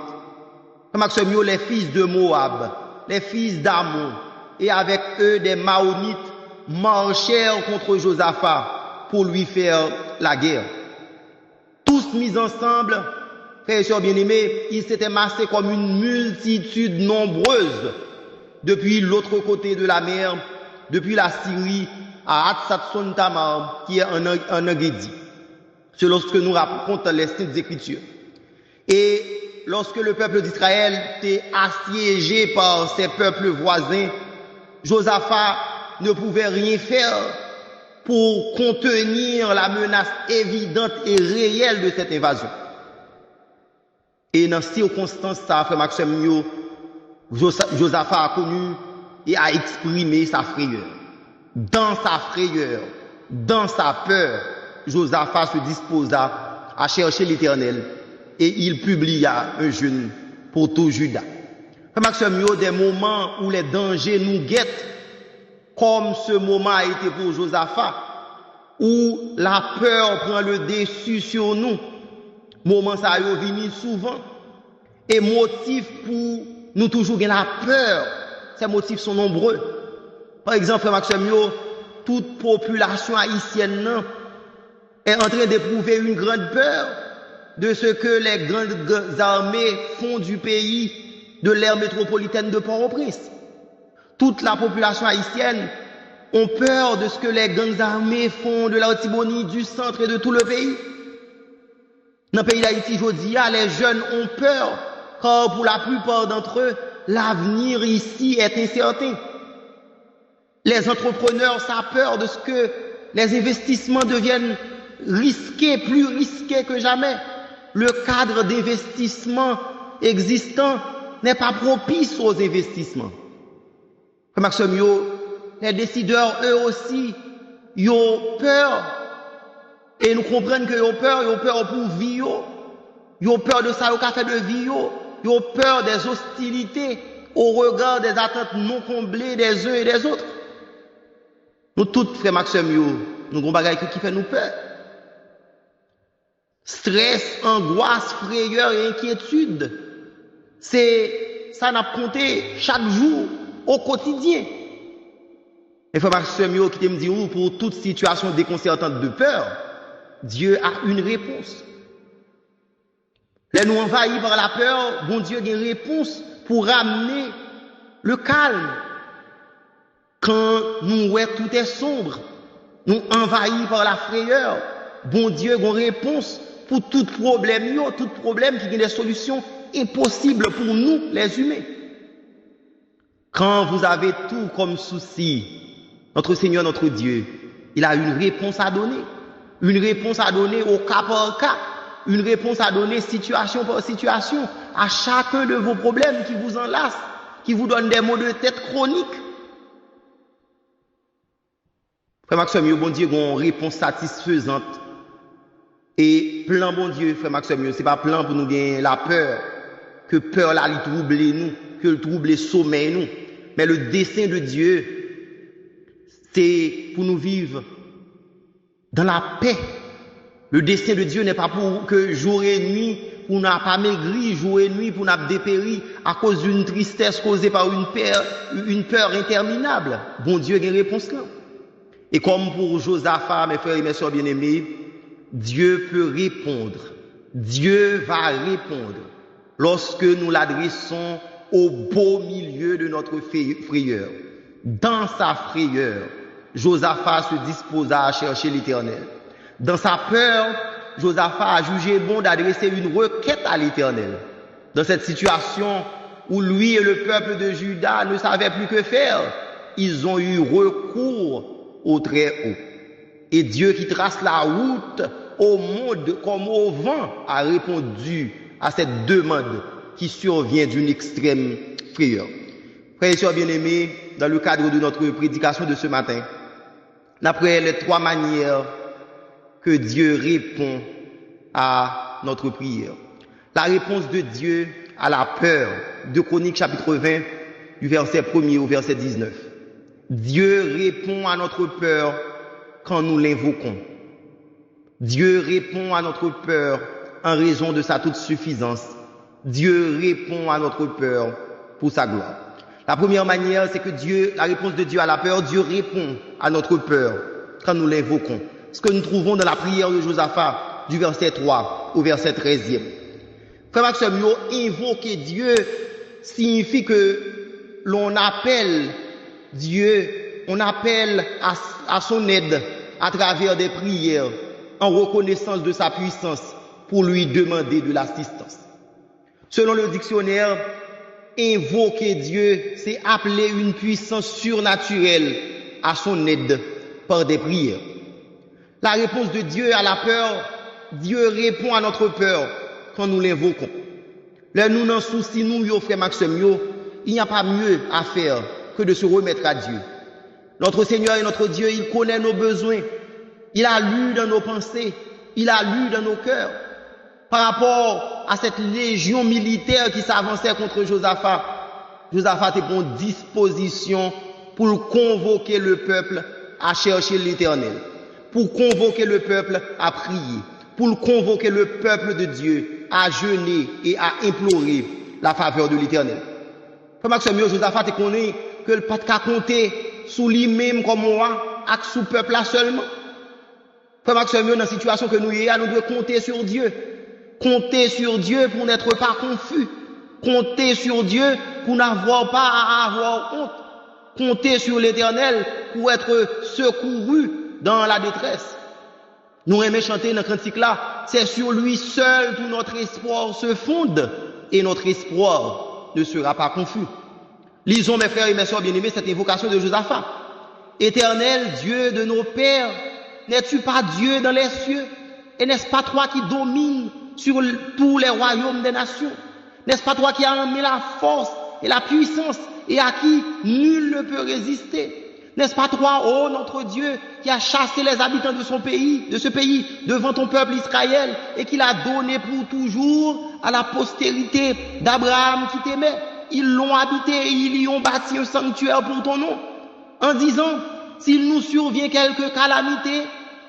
Maxime, les fils de Moab, les fils d'Ammon et avec eux des Maonites marchèrent contre Josaphat pour lui faire la guerre. Tous mis ensemble, frères et sœurs bien-aimés, ils s'étaient massés comme une multitude nombreuse depuis l'autre côté de la mer, depuis la Syrie à Hatzatson Tamar, qui est en Engedi. C'est lorsque nous racontons les Saintes Écritures. Et lorsque le peuple d'Israël était assiégé par ses peuples voisins, Josaphat ne pouvait rien faire pour contenir la menace évidente et réelle de cette invasion. Et dans ces circonstances, ça, frère Maxime, Josaphat a connu et a exprimé sa frayeur. Dans sa frayeur, dans sa peur, Josaphat se disposa à chercher l'Éternel et il publia un jeûne pour tout Juda. Frère Maxime, des moments où les dangers nous guettent, comme ce moment a été pour Josaphat, où la peur prend le dessus sur nous. Moment ça a venu souvent. Et motifs pour nous toujours gagner la peur, ces motifs sont nombreux. Par exemple, frère Maxime, toute population haïtienne est en train d'éprouver une grande peur de ce que les grandes armées font du pays, de l'aire métropolitaine de Port-au-Prince. Toute la population haïtienne ont peur de ce que les gangs armés font de la Haute-Tibonite, du centre et de tout le pays. Dans le pays d'Haïti, les jeunes ont peur, car pour la plupart d'entre eux, l'avenir ici est incertain. Les entrepreneurs ont peur de ce que les investissements deviennent risqués, plus risqués que jamais. Le cadre d'investissement existant n'est pas propice aux investissements. Maxime, les décideurs, eux aussi, ils ont peur. Et nous comprenons qu'ils ont peur pour vie, ils ont peur de ça, au café de vie, ils ont peur des hostilités au regard des attentes non comblées des uns et des autres. Nous tous, frère Maxime, nous avons des choses qui fait nous peur. Stress, angoisse, frayeur et inquiétude. Ça n'a compté chaque jour, au quotidien. Et frère Maxime, qui me dit, pour toute situation déconcertante de peur, Dieu a une réponse. Là, nous envahis par la peur, bon Dieu a une réponse pour ramener le calme. Quand nous voyons tout est sombre, nous envahis par la frayeur, bon Dieu a une réponse pour tout problème qui a des solutions impossibles pour nous, les humains. Quand vous avez tout comme souci, notre Seigneur, notre Dieu, il a une réponse à donner. Une réponse à donner au cas par cas. Une réponse à donner situation par situation à chacun de vos problèmes qui vous enlacent, qui vous donnent des maux de tête chroniques. Frère Maxime, bon Dieu, une réponse satisfaisante. Et plan, bon Dieu, frère Maxime, c'est pas plan pour nous gagner la peur, que peur là, il trouble nous, que le trouble sommeil nous. Mais le dessein de Dieu, c'est pour nous vivre dans la paix. Le dessein de Dieu n'est pas pour que jour et nuit, pour n'a pas maigri, jour et nuit, pour n'a dépéri à cause d'une tristesse causée par une peur interminable. Bon Dieu a une réponse là. Et comme pour Josaphat, mes frères et mes sœurs bien-aimés, Dieu peut répondre. Dieu va répondre lorsque nous l'adressons au beau milieu de notre frayeur. Dans sa frayeur, Josaphat se disposa à chercher l'Éternel. Dans sa peur, Josaphat a jugé bon d'adresser une requête à l'Éternel. Dans cette situation où lui et le peuple de Juda ne savaient plus que faire, ils ont eu recours au Très-Haut. Et Dieu qui trace la route au monde comme au vent a répondu à cette demande qui survient d'une extrême frayeur. Frères et sœurs bien-aimés, dans le cadre de notre prédication de ce matin, d'après les trois manières que Dieu répond à notre prière. La réponse de Dieu à la peur, de Chroniques chapitre 20, du verset 1er au verset 19. Dieu répond à notre peur quand nous l'invoquons. Dieu répond à notre peur en raison de sa toute suffisance. Dieu répond à notre peur pour sa gloire. La première manière, c'est que la réponse de Dieu à la peur, Dieu répond à notre peur quand nous l'invoquons. Ce que nous trouvons dans la prière de Josaphat, du verset 3 au verset 13e. Frère Maxime, invoquer Dieu signifie que l'on appelle Dieu, on appelle à son aide à travers des prières en reconnaissance de sa puissance pour lui demander de l'assistance. Selon le dictionnaire, invoquer Dieu, c'est appeler une puissance surnaturelle à son aide par des prières. La réponse de Dieu à la peur, Dieu répond à notre peur quand nous l'invoquons. Là, nous n'en souci, nous, frère Maxime, il n'y a pas mieux à faire que de se remettre à Dieu. Notre Seigneur et notre Dieu, il connaît nos besoins. Il a lu dans nos pensées. Il a lu dans nos cœurs. Par rapport à cette légion militaire qui s'avançait contre Josaphat, Josaphat est en disposition pour convoquer le peuple à chercher l'Éternel, pour convoquer le peuple à prier, pour convoquer le peuple de Dieu à jeûner et à implorer la faveur de l'Éternel. Frère Maxime, Josaphat te connaît que le pas de compter sous lui-même comme moi, et sous le peuple là seulement. Frère Maxime, dans la situation que nous y nous devons compter sur Dieu. Compter sur Dieu pour n'être pas confus. Compter sur Dieu pour n'avoir pas à avoir honte. Compter sur l'Éternel pour être secouru dans la détresse. Nous aimons chanter dans le cantique là, c'est sur lui seul tout notre espoir se fonde et notre espoir ne sera pas confus. Lisons mes frères et mes sœurs bien-aimés cette invocation de Josaphat. Éternel Dieu de nos pères, n'es-tu pas Dieu dans les cieux? Et n'est-ce pas toi qui domines sur tous les royaumes des nations? N'est-ce pas toi qui as amené la force et la puissance et à qui nul ne peut résister? N'est-ce pas toi, ô notre Dieu, qui a chassé les habitants de ce pays, devant ton peuple Israël, et qui l'a donné pour toujours à la postérité d'Abraham qui t'aimait? Ils l'ont habité et ils y ont bâti un sanctuaire pour ton nom, en disant, s'il nous survient quelque calamité,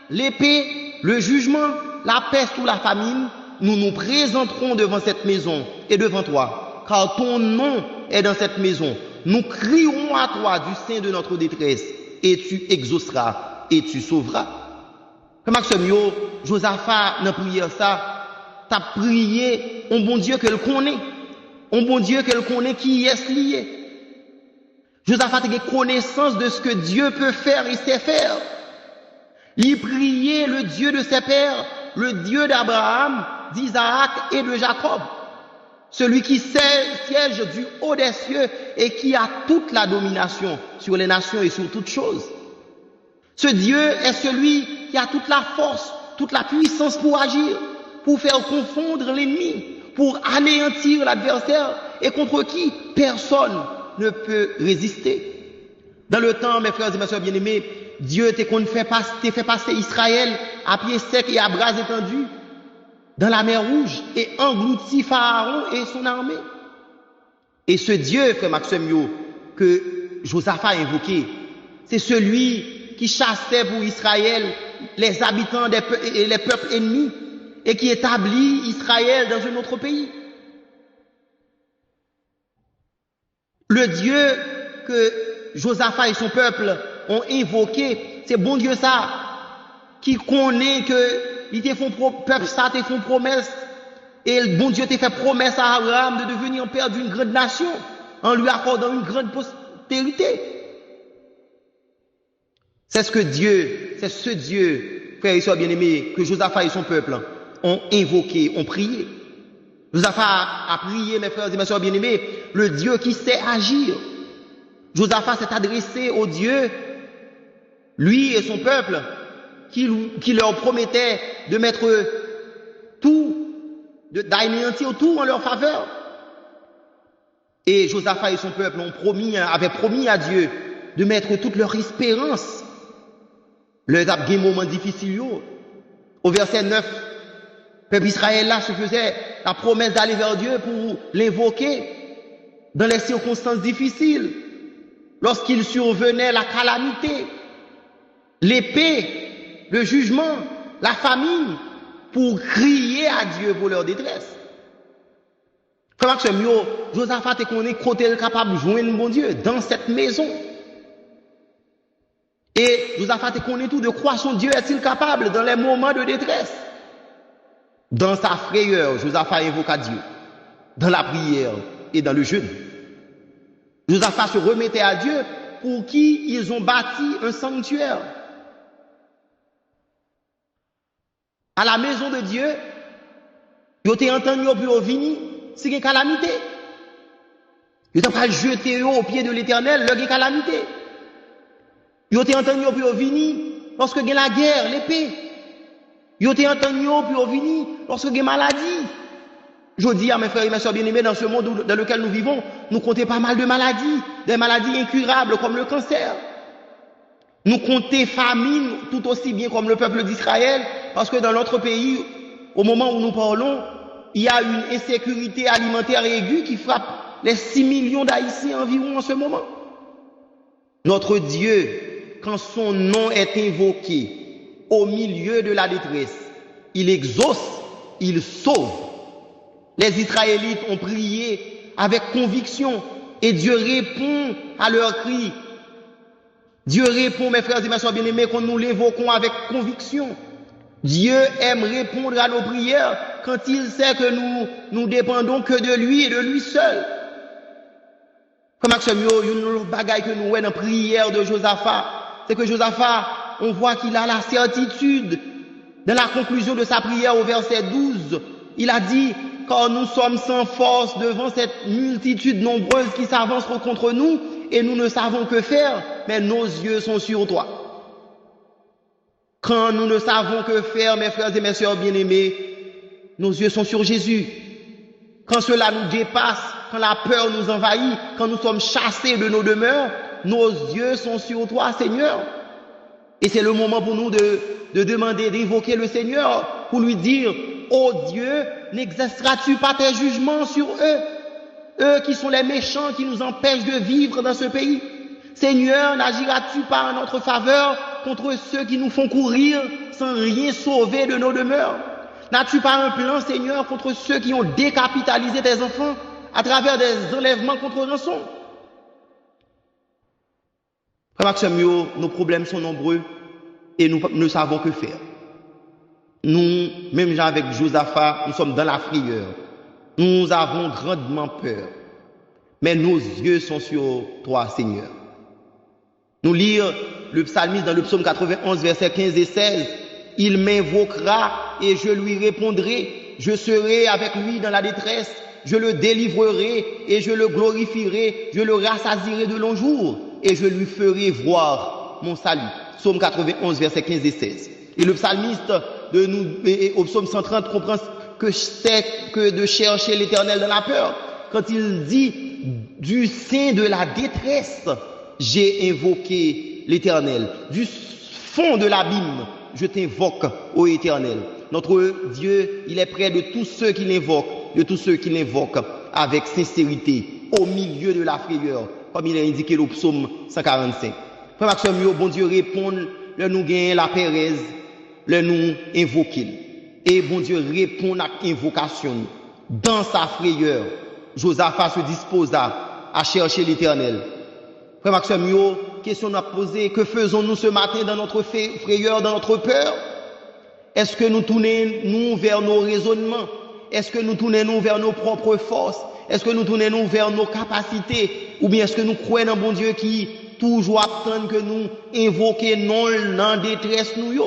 l'épée, le jugement, la peste ou la famine, nous nous présenterons devant cette maison et devant toi, car ton nom est dans cette maison. Nous crierons à toi du sein de notre détresse, et tu exauceras et tu sauveras. Comme Maxime, Josaphat, dans la prière, ça, t'as prié, un bon Dieu qu'elle connaît. Un bon Dieu qu'elle connaît qui est lié. Josaphat a connaissance de ce que Dieu peut faire et sait faire. Il priait le Dieu de ses pères, le Dieu d'Abraham, d'Isaac et de Jacob. Celui qui siège du haut des cieux et qui a toute la domination sur les nations et sur toutes choses. Ce Dieu est celui qui a toute la force, toute la puissance pour agir, pour faire confondre l'ennemi, pour anéantir l'adversaire et contre qui personne ne peut résister. Dans le temps, mes frères et mes sœurs bien-aimés, Dieu t'a fait passer Israël à pied sec et à bras étendus dans la mer Rouge et englouti Pharaon et son armée. Et ce Dieu, frère Maxime, que Josaphat a invoqué, c'est celui qui chassait pour Israël les habitants et les peuples ennemis et qui établit Israël dans un autre pays. Le Dieu que Josaphat et son peuple ont invoqué, c'est bon Dieu ça, qui connaît que peuple ça te font promesse, et le bon Dieu t'a fait promesse à Abraham de devenir père d'une grande nation, en lui accordant une grande postérité. C'est ce Dieu, frères et sœurs bien-aimés, que Josaphat et son peuple ont invoqué, ont prié. Josaphat a prié, mes frères et mes sœurs bien-aimés, le Dieu qui sait agir. Josaphat s'est adressé au Dieu, lui et son peuple, qui leur promettait de mettre tout, d'anéantir tout en leur faveur. Et Josaphat et son peuple avaient promis à Dieu de mettre toute leur espérance. Le moment difficile. Au verset 9, le peuple Israël là se faisait la promesse d'aller vers Dieu pour l'invoquer dans les circonstances difficiles. Lorsqu'il survenait la calamité, l'épée, le jugement, la famine, pour crier à Dieu pour leur détresse. Comment que Josaphat est qu'on est côté capable de joindre mon Dieu dans cette maison. Et Josaphat est qu'on est tout de croire son Dieu est-il capable dans les moments de détresse. Dans sa frayeur, Josaphat invoqua Dieu, dans la prière et dans le jeûne. Josaphat se remettait à Dieu pour qui ils ont bâti un sanctuaire. À la maison de Dieu, ils ont entendu pour venir, c'est une calamité. Ils ont pas jeté au pied de l'Éternel, leur calamité. Ils ont entendu pour venir lorsque il y a la guerre, l'épée. Ils ont entendu pour venir lorsque il y a maladie. Je dis à mes frères et mes soeurs bien-aimés, dans ce monde dans lequel nous vivons, nous comptons pas mal de maladies, des maladies incurables comme le cancer. Nous comptons famine tout aussi bien comme le peuple d'Israël, parce que dans notre pays, au moment où nous parlons, il y a une insécurité alimentaire aiguë qui frappe les 6 millions d'Haïtiens environ en ce moment. Notre Dieu, quand son nom est invoqué au milieu de la détresse, il exauce, il sauve. Les Israélites ont prié avec conviction et Dieu répond à leurs cris. Dieu répond, mes frères et mes soeurs bien-aimés, quand nous l'évoquons avec conviction. Dieu aime répondre à nos prières quand il sait que nous dépendons que de lui et de lui seul. Comme une bagaille que nous voyons dans la prière de Josaphat, c'est que Josaphat, on voit qu'il a la certitude. Dans la conclusion de sa prière au verset 12, il a dit, car nous sommes sans force devant cette multitude nombreuse qui s'avance contre nous et nous ne savons que faire, mais nos yeux sont sur toi. Quand nous ne savons que faire, mes frères et mes sœurs bien-aimés, nos yeux sont sur Jésus. Quand cela nous dépasse, quand la peur nous envahit, quand nous sommes chassés de nos demeures, nos yeux sont sur toi, Seigneur. Et c'est le moment pour nous de demander, d'évoquer le Seigneur, pour lui dire, ô Dieu, n'exerceras-tu pas tes jugements sur eux? Eux qui sont les méchants, qui nous empêchent de vivre dans ce pays. Seigneur, n'agiras-tu pas en notre faveur contre ceux qui nous font courir sans rien sauver de nos demeures? N'as-tu pas un plan, Seigneur, contre ceux qui ont décapitalisé tes enfants à travers des enlèvements contre rançon? Frère Maxime, nos problèmes sont nombreux et nous ne savons que faire. Nous, même avec Josaphat, nous sommes dans la frayeur. Nous avons grandement peur. Mais nos yeux sont sur toi, Seigneur. Nous lire le psalmiste dans le psaume 91, versets 15 et 16. Il m'invoquera et je lui répondrai. Je serai avec lui dans la détresse. Je le délivrerai et je le glorifierai. Je le rassasierai de longs jours et je lui ferai voir mon salut. Psaume 91, versets 15 et 16. Et le psalmiste au psaume 130 comprend que c'est que de chercher l'Éternel dans la peur. Quand il dit du sein de la détresse, j'ai invoqué l'Éternel. Du fond de l'abîme, je t'invoque, ô Éternel. Notre Dieu, il est près de tous ceux qui l'invoquent, avec sincérité, au milieu de la frayeur, comme il est indiqué au psaume 145. Frère Maxime, bon Dieu répond, le nous gagne la Pérez, le nous invoquer. Et bon Dieu répond à l'invocation. Dans sa frayeur, Josaphat se disposa à chercher l'Éternel. Frère Maxime, question à poser, que faisons-nous ce matin dans notre frayeur, dans notre peur? Est-ce que nous tournons vers nos raisonnements? Est-ce que nous tournons vers nos propres forces? Est-ce que nous tournons vers nos capacités? Ou bien est-ce que nous croyons en bon Dieu qui toujours attend que nous invoquions non en détresse nous?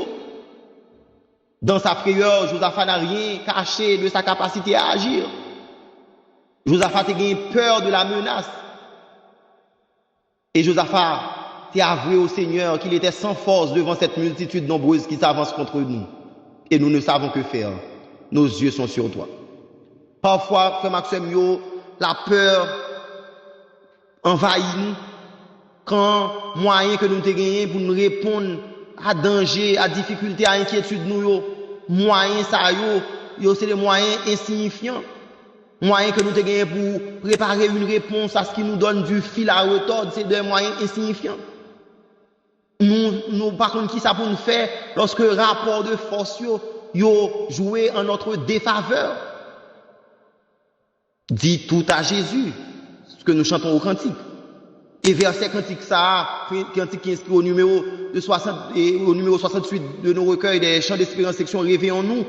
Dans sa frayeur, Josaphat n'a rien caché de sa capacité à agir. Josaphat a eu peur de la menace. Et Josaphat a avoué au Seigneur qu'il était sans force devant cette multitude nombreuse qui s'avance contre nous. Et nous ne savons que faire. Nos yeux sont sur toi. Parfois, frère Maxime, la peur envahit nous quand moyen que nous avons gagné pour nous répondre à danger, à difficulté, à inquiétude nous, moyens ça c'est des moyens insignifiants. Moyens que nous avons gagné pour préparer une réponse à ce qui nous donne du fil à retordre, c'est des moyens insignifiants. Nous par contre qui ça pour nous faire lorsque le rapport de force joué en notre défaveur. Dis tout à Jésus, ce que nous chantons au cantique. Et verset cantique ça, cantique qui est inscrit au numéro 68 de nos recueils des chants d'espérance section Rêver en nous,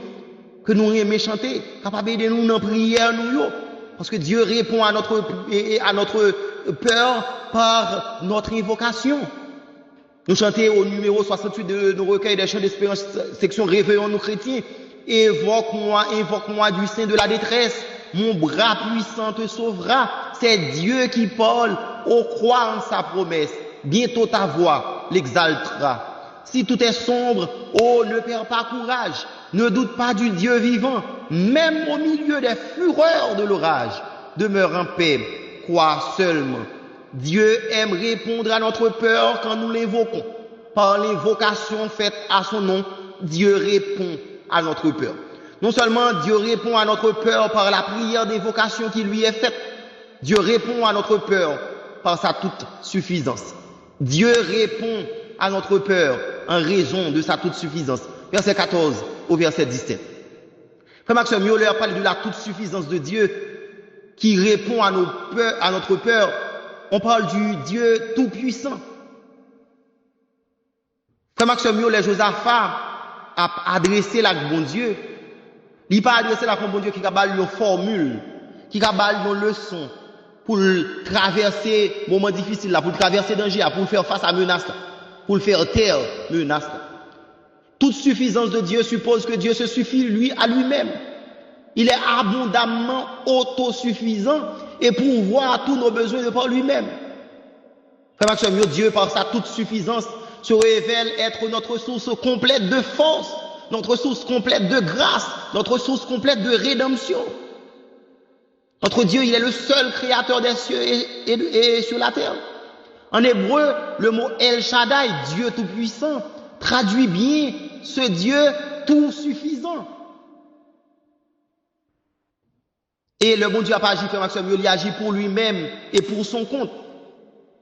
que nous aimons chanter, capable de nous dans prière nous parce que Dieu répond à notre peur par notre invocation. Nous chantons au numéro 68 de nos recueils des chants d'espérance section Rêver en nous chrétiens. Invoque-moi du sein de la détresse. Mon bras puissant te sauvera. C'est Dieu qui parle. Ô crois en sa promesse. Bientôt ta voix l'exaltera. Si tout est sombre, ne perds pas courage. Ne doute pas du Dieu vivant. Même au milieu des fureurs de l'orage, demeure en paix. Crois seulement. Dieu aime répondre à notre peur quand nous l'invoquons. Par l'invocation faite à son nom, Dieu répond à notre peur. Non seulement Dieu répond à notre peur par la prière d'invocation qui lui est faite, Dieu répond à notre peur par sa toute suffisance. Dieu répond à notre peur en raison de sa toute suffisance. Verset 14 au verset 17. Frère Maxime Muller parle de la toute suffisance de Dieu qui répond à notre peur. On parle du Dieu tout-puissant. Frère Maxime Muller, Josaphat a adressé la bon Dieu. Il n'a pas adressé la bon Dieu qui a bâti une formule, qui a bâti une leçon pour traverser moments difficiles, pour traverser danger, pour faire face à menace, pour faire taire menace. Toute suffisance de Dieu suppose que Dieu se suffit lui à lui-même. Il est abondamment autosuffisant et pourvoit à tous nos besoins de par lui-même. Frère Maxime, Dieu par sa toute suffisance se révèle être notre source complète de force, notre source complète de grâce, notre source complète de rédemption. Notre Dieu, il est le seul créateur des cieux et sur la terre. En hébreu, le mot El Shaddai, Dieu tout-puissant, traduit bien ce Dieu tout suffisant. Et le bon Dieu n'a pas agi, frère Maxime, il agit pour lui-même et pour son compte.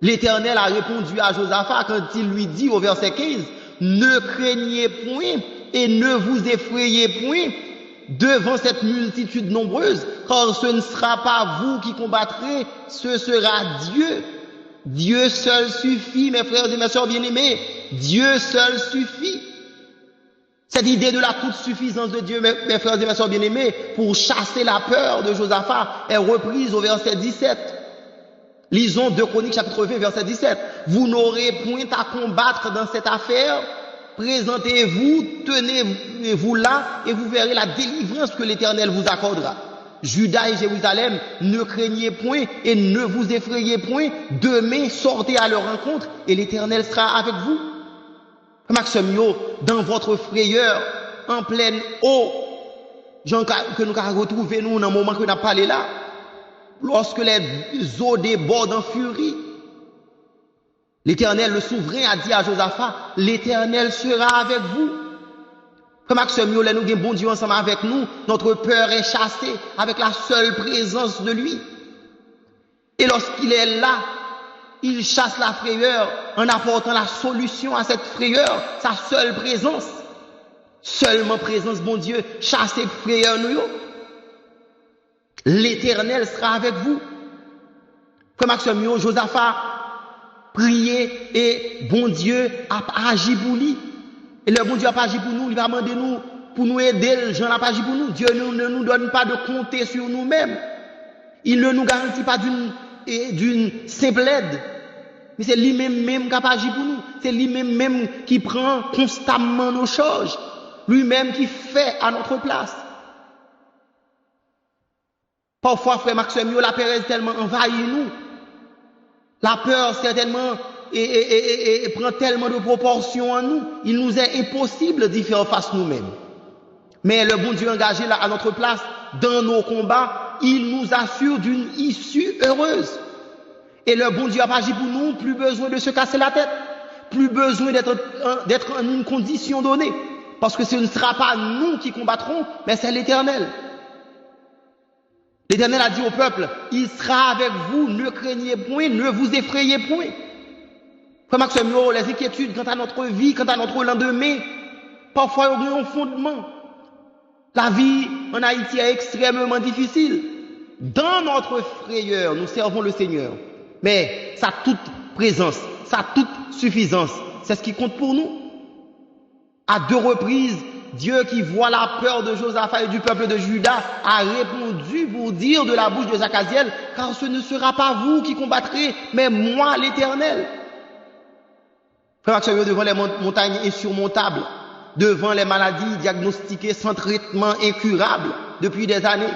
L'Éternel a répondu à Josaphat quand il lui dit au verset 15, ne craignez point et ne vous effrayez point, devant cette multitude nombreuse, car ce ne sera pas vous qui combattrez, ce sera Dieu. Dieu seul suffit, mes frères et mes sœurs bien-aimés. Dieu seul suffit. Cette idée de la toute suffisance de Dieu, mes frères et mes sœurs bien-aimés, pour chasser la peur de Josaphat, est reprise au verset 17. Lisons 2 Chroniques chapitre 20, verset 17. Vous n'aurez point à combattre dans cette affaire. Présentez-vous, tenez-vous là, et vous verrez la délivrance que l'Éternel vous accordera. Juda et Jérusalem, ne craignez point et ne vous effrayez point. Demain, sortez à leur rencontre, et l'Éternel sera avec vous. Maxime, dans votre frayeur, en pleine eau, que nous avons retrouvé nous dans le moment que nous avons parlé là, lorsque les eaux débordent en furie, l'Éternel, le souverain, a dit à Josaphat, l'Éternel sera avec vous. Comme Maxime, nous avons bon Dieu ensemble avec nous, notre peur est chassée avec la seule présence de lui. Et lorsqu'il est là, il chasse la frayeur en apportant la solution à cette frayeur, sa seule présence. Seulement présence, bon Dieu, chasser frayeur nous. L'Éternel sera avec vous. Comme Maxime, Josaphat prier et bon Dieu a agi pour lui. Et le bon Dieu a agi pour nous, il va demander nous pour nous aider, le Jean n'a pas agi pour nous. Dieu ne nous donne pas de compter sur nous-mêmes. Il ne nous garantit pas d'une simple aide. Mais c'est lui-même qui a agi pour nous. C'est lui-même qui prend constamment nos charges. Lui-même qui fait à notre place. Parfois, frère Maxime, la peur est tellement envahie nous. La peur, certainement, et prend tellement de proportions en nous, il nous est impossible d'y faire face nous-mêmes. Mais le bon Dieu engagé là à notre place, dans nos combats, il nous assure d'une issue heureuse. Et le bon Dieu a agi pour nous, plus besoin de se casser la tête, plus besoin d'être en une condition donnée. Parce que ce ne sera pas nous qui combattrons, mais c'est l'Éternel. L'Éternel a dit au peuple, il sera avec vous, ne craignez point, ne vous effrayez point. Frère Maxime, les inquiétudes quant à notre vie, quant à notre lendemain, parfois il y a un fondement. La vie en Haïti est extrêmement difficile. Dans notre frayeur, nous servons le Seigneur. Mais sa toute présence, sa toute suffisance, c'est ce qui compte pour nous. À 2 reprises, Dieu qui voit la peur de Josaphat et du peuple de Juda a répondu pour dire de la bouche de Zachaziel, car ce ne sera pas vous qui combattrez, mais moi l'Éternel. Frère Maxime, devant les montagnes insurmontables, devant les maladies diagnostiquées sans traitement incurable depuis des années,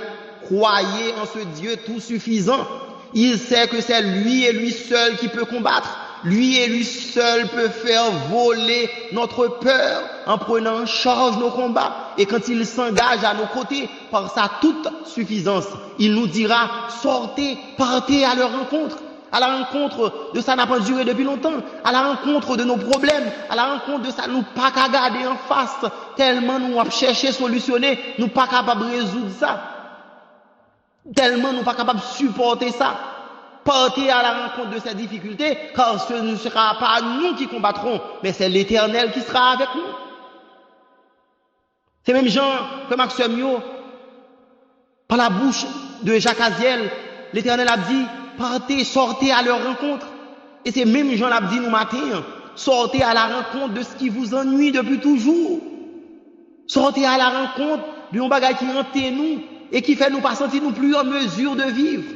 croyez en ce Dieu tout suffisant. Il sait que c'est lui et lui seul qui peut combattre. Lui et lui seul peut faire voler notre peur en prenant en charge nos combats. Et quand il s'engage à nos côtés par sa toute suffisance, il nous dira, sortez, partez à leur rencontre. À la rencontre de ça n'a pas duré depuis longtemps. À la rencontre de nos problèmes. À la rencontre de ça nous pas qu'à garder en face. Tellement nous avons cherché solutionner, nous pas capables de résoudre ça. Tellement nous pas capables de supporter ça. Partez à la rencontre de ces difficultés, car ce ne sera pas nous qui combattrons, mais c'est l'Éternel qui sera avec nous. C'est même Jean que Maxime, par la bouche de Zachaziel, l'Éternel a dit, partez, sortez à leur rencontre. Et c'est même Jean l'a dit nous matin, sortez à la rencontre de ce qui vous ennuie depuis toujours. Sortez à la rencontre d'un bagage qui hante nous et qui fait nous pas sentir nous plus en mesure de vivre.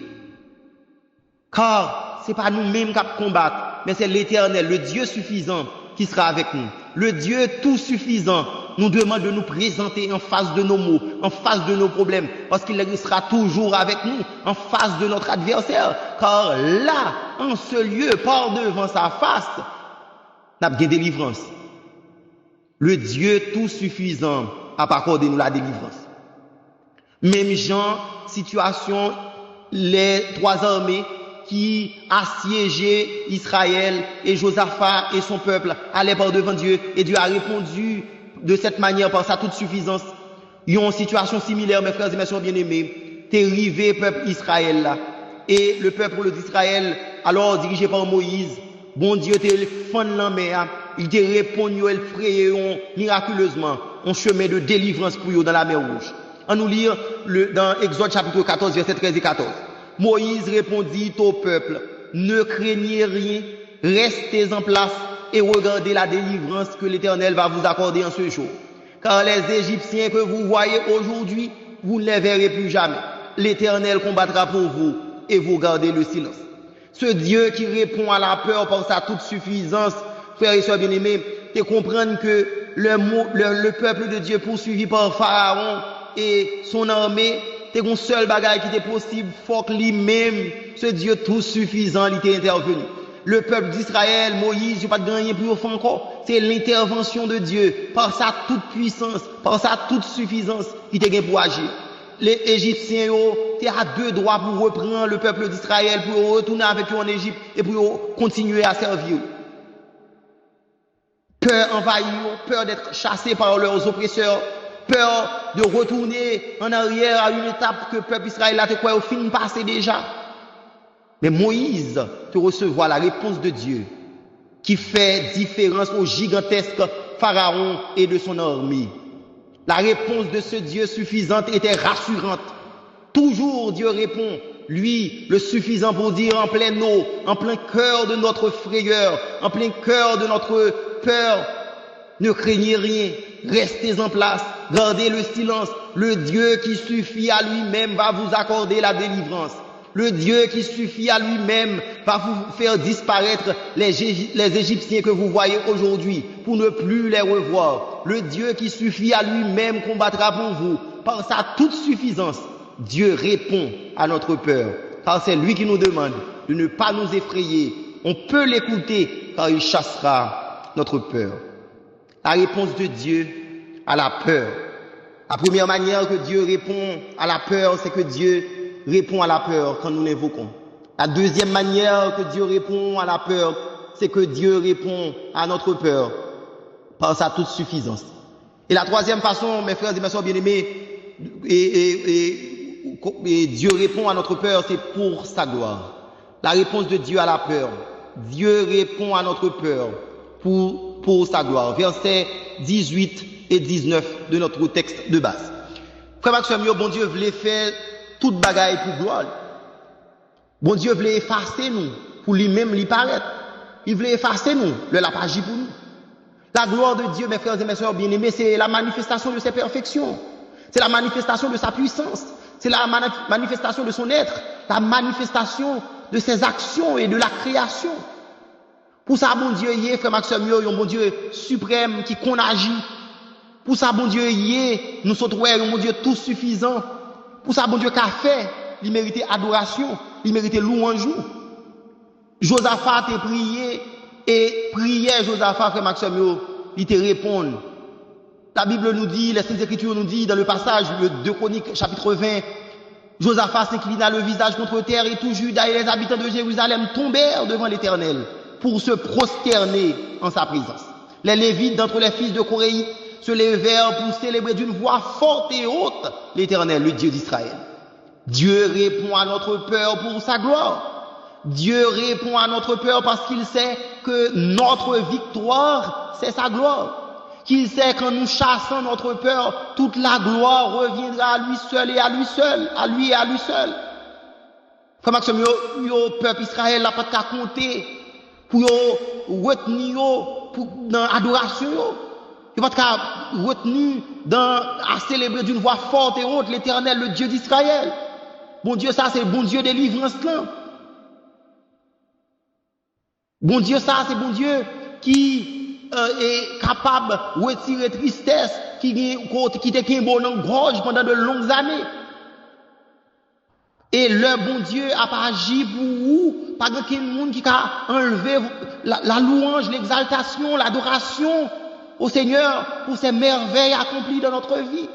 Car c'est pas nous-mêmes qui combattons, mais c'est l'Éternel, le Dieu suffisant qui sera avec nous. Le Dieu tout suffisant nous demande de nous présenter en face de nos maux, en face de nos problèmes, parce qu'il sera toujours avec nous, en face de notre adversaire. Car là, en ce lieu, par devant sa face, nous avons délivrance. Le Dieu tout suffisant a accordé nous la délivrance. Même Jean, situation, les 3 armées qui assiégeaient Israël et Josaphat et son peuple allaient par devant Dieu et Dieu a répondu de cette manière par sa toute suffisance. Il y a une situation similaire, mes frères et mes sœurs bien-aimés. T'es arrivé, peuple Israël là. Et le peuple d'Israël, alors dirigé par Moïse, bon Dieu te fend la mer, il te répond, il fraye miraculeusement un chemin de délivrance pour eux dans la mer Rouge. On nous lit dans Exode chapitre 14, verset 13 et 14. Moïse répondit au peuple, ne craignez rien, restez en place et regardez la délivrance que l'Éternel va vous accorder en ce jour. Car les Égyptiens que vous voyez aujourd'hui, vous ne les verrez plus jamais. L'Éternel combattra pour vous et vous gardez le silence. Ce Dieu qui répond à la peur par sa toute suffisance, frères et sœurs bien-aimés, et comprendre que le peuple de Dieu poursuivi par Pharaon et son armée, c'est un seul bagage qui était possible, faut que lui-même, ce Dieu tout suffisant, il était intervenu. Le peuple d'Israël, Moïse, il n'y a pas de gagner plus faire encore. C'est l'intervention de Dieu, par sa toute puissance, par sa toute suffisance, qui était pour agir. Les Égyptiens, étaient à deux doigts pour reprendre le peuple d'Israël, pour retourner avec eux en Égypte et pour continuer à servir. Peur envahir, peur d'être chassé par leurs oppresseurs, peur de retourner en arrière à une étape que le peuple Israël a au fin passé déjà. Mais Moïse te recevoir la réponse de Dieu qui fait différence au gigantesque Pharaon et de son armée. La réponse de ce Dieu suffisante était rassurante. Toujours Dieu répond, lui, le suffisant pour dire en plein eau, en plein cœur de notre frayeur, en plein cœur de notre peur, ne craignez rien, restez en place, gardez le silence. Le Dieu qui suffit à lui-même va vous accorder la délivrance. Le Dieu qui suffit à lui-même va vous faire disparaître les Égyptiens que vous voyez aujourd'hui pour ne plus les revoir. Le Dieu qui suffit à lui-même combattra pour vous. Par sa toute suffisance, Dieu répond à notre peur. Car c'est lui qui nous demande de ne pas nous effrayer. On peut l'écouter car il chassera notre peur. La réponse de Dieu à la peur. La première manière que Dieu répond à la peur, c'est que Dieu répond à la peur quand nous l'invoquons. La deuxième manière que Dieu répond à la peur, c'est que Dieu répond à notre peur par sa toute suffisance. Et la troisième façon, mes frères et mes sœurs bien-aimés, et Dieu répond à notre peur, c'est pour sa gloire. La réponse de Dieu à la peur. Dieu répond à notre peur pour sa gloire. Versets 18 et 19 de notre texte de base. Frère Maxime, bon Dieu voulait faire toute bagaille pour gloire. Bon Dieu voulait effacer nous pour lui-même lui paraître. Il voulait effacer nous, le l'a pas agi pour nous. La gloire de Dieu, mes frères et mes sœurs bien-aimés, c'est la manifestation de ses perfections. C'est la manifestation de sa puissance. C'est la manifestation de son être. La manifestation de ses actions et de la création. Pour ça, bon Dieu, y est, frère Maxime, un bon Dieu suprême qui agit. Pour ça, bon Dieu, y est, nous sommes un bon Dieu tout suffisant. Pour ça, bon Dieu, qu'a fait, il méritait adoration, il méritait louange. Josaphat a prié, et priait Josaphat, frère Maxime, il te répond. La Bible nous dit, les Saintes Écritures nous dit, dans le passage, le 2 Chroniques, chapitre 20, Josaphat s'inclina le visage contre terre, et tout Juda et les habitants de Jérusalem tombèrent devant l'Éternel, pour se prosterner en sa présence. Les Lévites d'entre les fils de Coréi se levèrent pour célébrer d'une voix forte et haute l'Éternel, le Dieu d'Israël. Dieu répond à notre peur pour sa gloire. Dieu répond à notre peur parce qu'il sait que notre victoire, c'est sa gloire. Qu'il sait qu'en nous chassant notre peur, toute la gloire reviendra à lui seul et à lui seul, à lui et à lui seul. Frère Maxime, yo peuple Israël n'a pas qu'à compter pour retenir dans l'adoration. Il va être retenu à célébrer d'une voix forte et haute l'Éternel, le Dieu d'Israël. Bon Dieu, ça, c'est le bon Dieu délivrance là. Bon Dieu, ça, c'est bon Dieu qui est capable de retirer tristesse, qui était un bon gorge pendant de longues années. Et le bon Dieu a pas agi pour vous, pas quelqu'un monde qui a enlevé la louange, l'exaltation, l'adoration au Seigneur pour ses merveilles accomplies dans notre vie.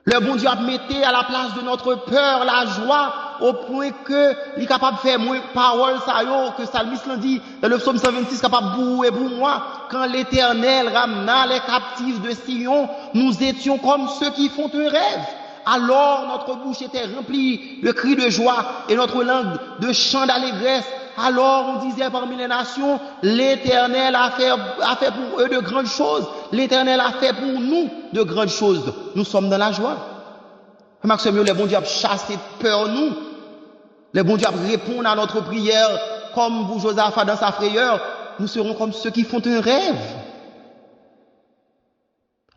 Le bon Dieu a mis à la place de notre peur la joie au point que il est capable de faire moins parole ça que Salmiste l'a dit dans le psaume 126 capable pour et pour moi quand l'Éternel ramena les captifs de Sion, nous étions comme ceux qui font un rêve. Alors notre bouche était remplie de cris de joie et notre langue de chants d'allégresse. Alors on disait parmi les nations, l'Éternel a fait pour eux de grandes choses. L'Éternel a fait pour nous de grandes choses. Nous sommes dans la joie. Maxime, les bon Dieu a chassé peur nous. Les bon Dieu a répondu à notre prière comme vous, Josaph, dans sa frayeur. Nous serons comme ceux qui font un rêve.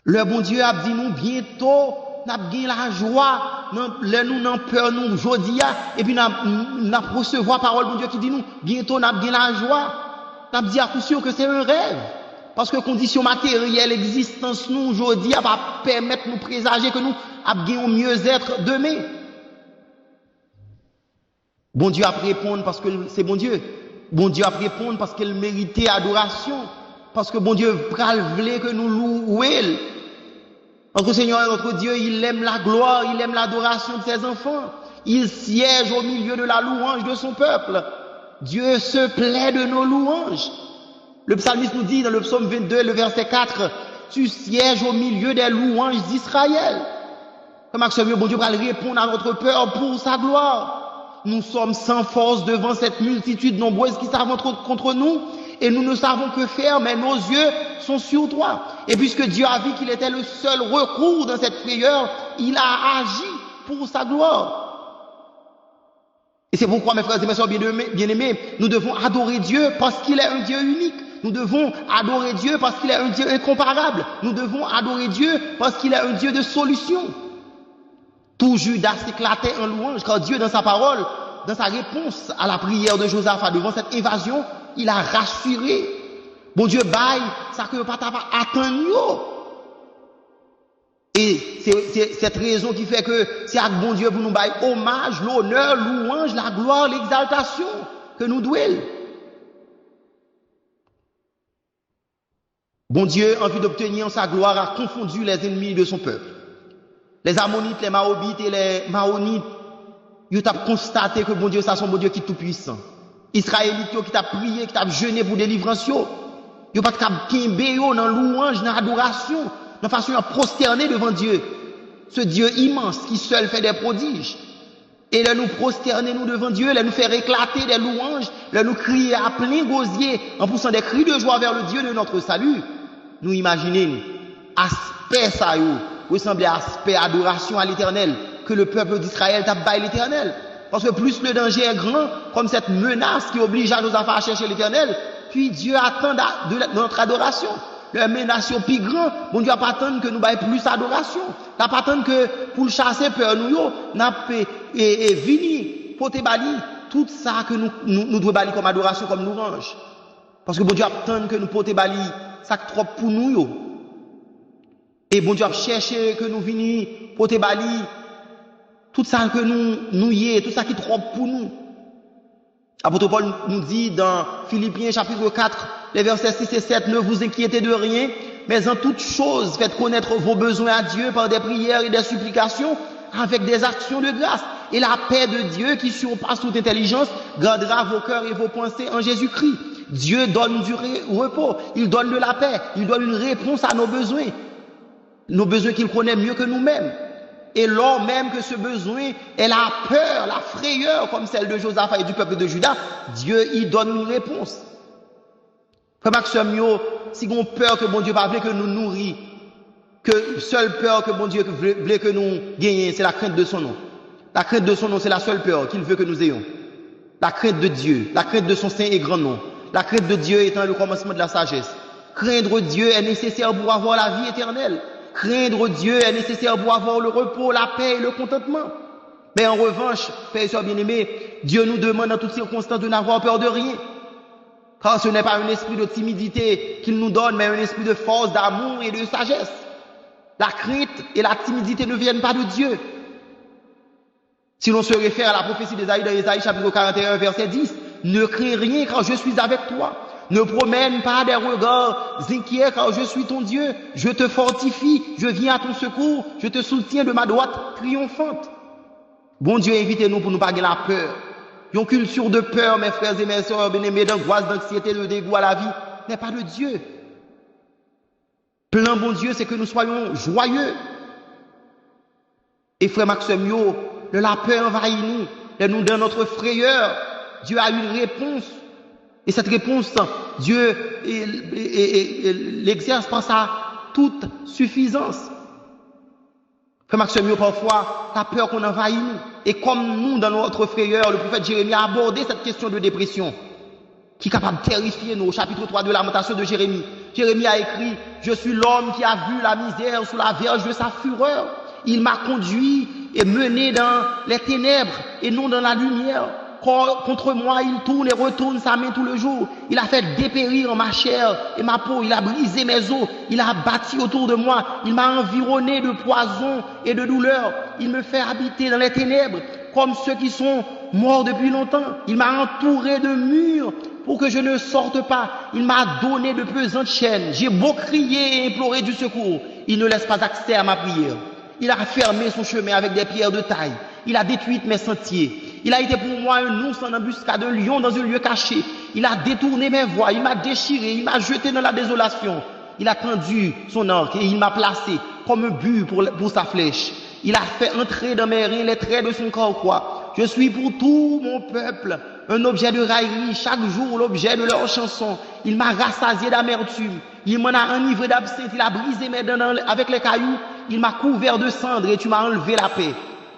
Le bon Dieu a dit nous bientôt, nous avons la joie, nous n'avons peur, nous, aujourd'hui, et puis nous avons recevoir parole de Dieu qui dit nous, bientôt nous avons la joie. Nous avons dit à coup sûr que c'est un rêve. Parce que conditions matérielles, existence nous, aujourd'hui, va permettre nous présager que nous avons mieux-être demain. Bon Dieu a répondre parce que c'est bon Dieu. Bon Dieu a répondre parce qu'il méritait adoration. Parce que bon Dieu voulait que nous louions. Parce que Seigneur notre Dieu, il aime la gloire, il aime l'adoration de ses enfants. Il siège au milieu de la louange de son peuple. Dieu se plaît de nos louanges. Le psalmiste nous dit dans le psaume 22, le verset 4, tu sièges au milieu des louanges d'Israël. Comme Maxime, bon Dieu va répondre à notre peur pour sa gloire. Nous sommes sans force devant cette multitude nombreuse qui s'avance contre nous et nous ne savons que faire, mais nos yeux sont sur toi. Et puisque Dieu a vu qu'il était le seul recours dans cette frayeur, il a agi pour sa gloire. Et c'est pourquoi, mes frères et mes sœurs bien-aimés, nous devons adorer Dieu parce qu'il est un Dieu unique. Nous devons adorer Dieu parce qu'il est un Dieu incomparable. Nous devons adorer Dieu parce qu'il est un Dieu de solution. Tout Judas s'éclatait en louange, car Dieu, dans sa parole, dans sa réponse à la prière de Josaph devant cette invasion, il a rassuré. Bon Dieu, baille, ça que pas attendre. Et c'est cette raison qui fait que c'est à bon Dieu pour nous bailler hommage, l'honneur, louange, la gloire, l'exaltation que nous douons. Bon Dieu, en vue d'obtenir sa gloire, a confondu les ennemis de son peuple. Les Ammonites, les Moabites et les Maonites, ils ont constaté que bon Dieu, ça c'est bon Dieu qui est tout puissant. Israélites qui t'a prié, qui t'a jeûné pour délivrance, ils n'ont pas de dans louange, dans adoration, de façon à prosterner devant Dieu. Ce Dieu immense qui seul fait des prodiges. Et là nous prosterner nous devant Dieu, là nous faire éclater des louanges, là nous crier à plein gosier en poussant des cris de joie vers le Dieu de notre salut. Nous imaginons aspect ça ressemblait à aspect adoration à l'Éternel que le peuple d'Israël t'a baillé l'Éternel. Parce que plus le danger est grand, comme cette menace qui oblige à nos affaires à chercher l'Éternel, puis Dieu attend de notre adoration. Le menace est plus grand, bon Dieu n'a pas attendre que nous baillons plus adoration. N'a pas attendre que pour le chasser peur nous n'a pas vini pour te bali tout ça que nous devons bali comme adoration comme louange. Parce que bon Dieu attend que nous porter bali ça trop pour nous. Et bon Dieu a cherché que nous vini pour te bali tout ça que nous y est, tout ça qui est trop pour nous. Apôtre Paul nous dit dans Philippiens chapitre 4, les versets 6 et 7, ne vous inquiétez de rien, mais en toute chose, faites connaître vos besoins à Dieu par des prières et des supplications, avec des actions de grâce. Et la paix de Dieu qui surpasse toute intelligence, gardera vos cœurs et vos pensées en Jésus-Christ. Dieu donne du repos, il donne de la paix, il donne une réponse à nos besoins qu'il connaît mieux que nous-mêmes. Et lors même que ce besoin est la peur, la frayeur, comme celle de Josaph et du peuple de Juda, Dieu y donne une réponse. Frère Maxime, si on peur que bon Dieu va que nous nourrir, que seule peur que bon Dieu veut que nous gagnions, c'est la crainte de son nom. La crainte de son nom, c'est la seule peur qu'il veut que nous ayons. La crainte de Dieu, la crainte de son saint et grand nom. La crainte de Dieu étant le commencement de la sagesse. Craindre Dieu est nécessaire pour avoir la vie éternelle. Craindre Dieu est nécessaire pour avoir le repos, la paix et le contentement. Mais en revanche, frères et sœurs bien-aimés, Dieu nous demande en toutes circonstances de n'avoir peur de rien. Car ce n'est pas un esprit de timidité qu'il nous donne, mais un esprit de force, d'amour et de sagesse. La crainte et la timidité ne viennent pas de Dieu. Si l'on se réfère à la prophétie d'Ésaïe dans Ésaïe chapitre 41 verset 10, ne crains rien car je suis avec toi. Ne promène pas des regards inquiets car je suis ton Dieu. Je te fortifie, je viens à ton secours, je te soutiens de ma droite triomphante. Bon Dieu, invitez-nous pour nous pas la peur. Une culture de peur, mes frères et mes sœurs bien-aimés, d'angoisse, d'anxiété, de dégoût à la vie, n'est pas de Dieu. Plan bon Dieu, c'est que nous soyons joyeux. Et frère Maxime, la peur envahit nous, et nous dans notre frayeur. Dieu a une réponse. Et cette réponse, Dieu l'exerce par sa toute suffisance. Frère Maxime, parfois, la peur qu'on envahit nous. Et comme nous, dans notre frayeur, le prophète Jérémie a abordé cette question de dépression, qui est capable de terrifier nous. Au chapitre 3 de Lamentation de Jérémie, Jérémie a écrit, « Je suis l'homme qui a vu la misère sous la verge de sa fureur. Il m'a conduit et mené dans les ténèbres et non dans la lumière. Contre moi, il tourne et retourne sa main tout le jour. Il a fait dépérir ma chair et ma peau. Il a brisé mes os. Il a bâti autour de moi. Il m'a environné de poison et de douleur. Il me fait habiter dans les ténèbres comme ceux qui sont morts depuis longtemps. Il m'a entouré de murs pour que je ne sorte pas. Il m'a donné de pesantes chaînes. J'ai beau crier et implorer du secours. Il ne laisse pas accès à ma prière. Il a fermé son chemin avec des pierres de taille. Il a détruit mes sentiers. Il a été pour moi un ours en embuscade, un lion dans un lieu caché. Il a détourné mes voies. Il m'a déchiré. Il m'a jeté dans la désolation. Il a tendu son arc et il m'a placé comme un but pour sa flèche. Il a fait entrer dans mes reins les traits de son corps. Je suis pour tout mon peuple un objet de raillerie, chaque jour l'objet de leur chanson. Il m'a rassasié d'amertume. Il m'en a enivré d'absinthe. Il a brisé mes dents avec les cailloux. Il m'a couvert de cendres et tu m'as enlevé la paix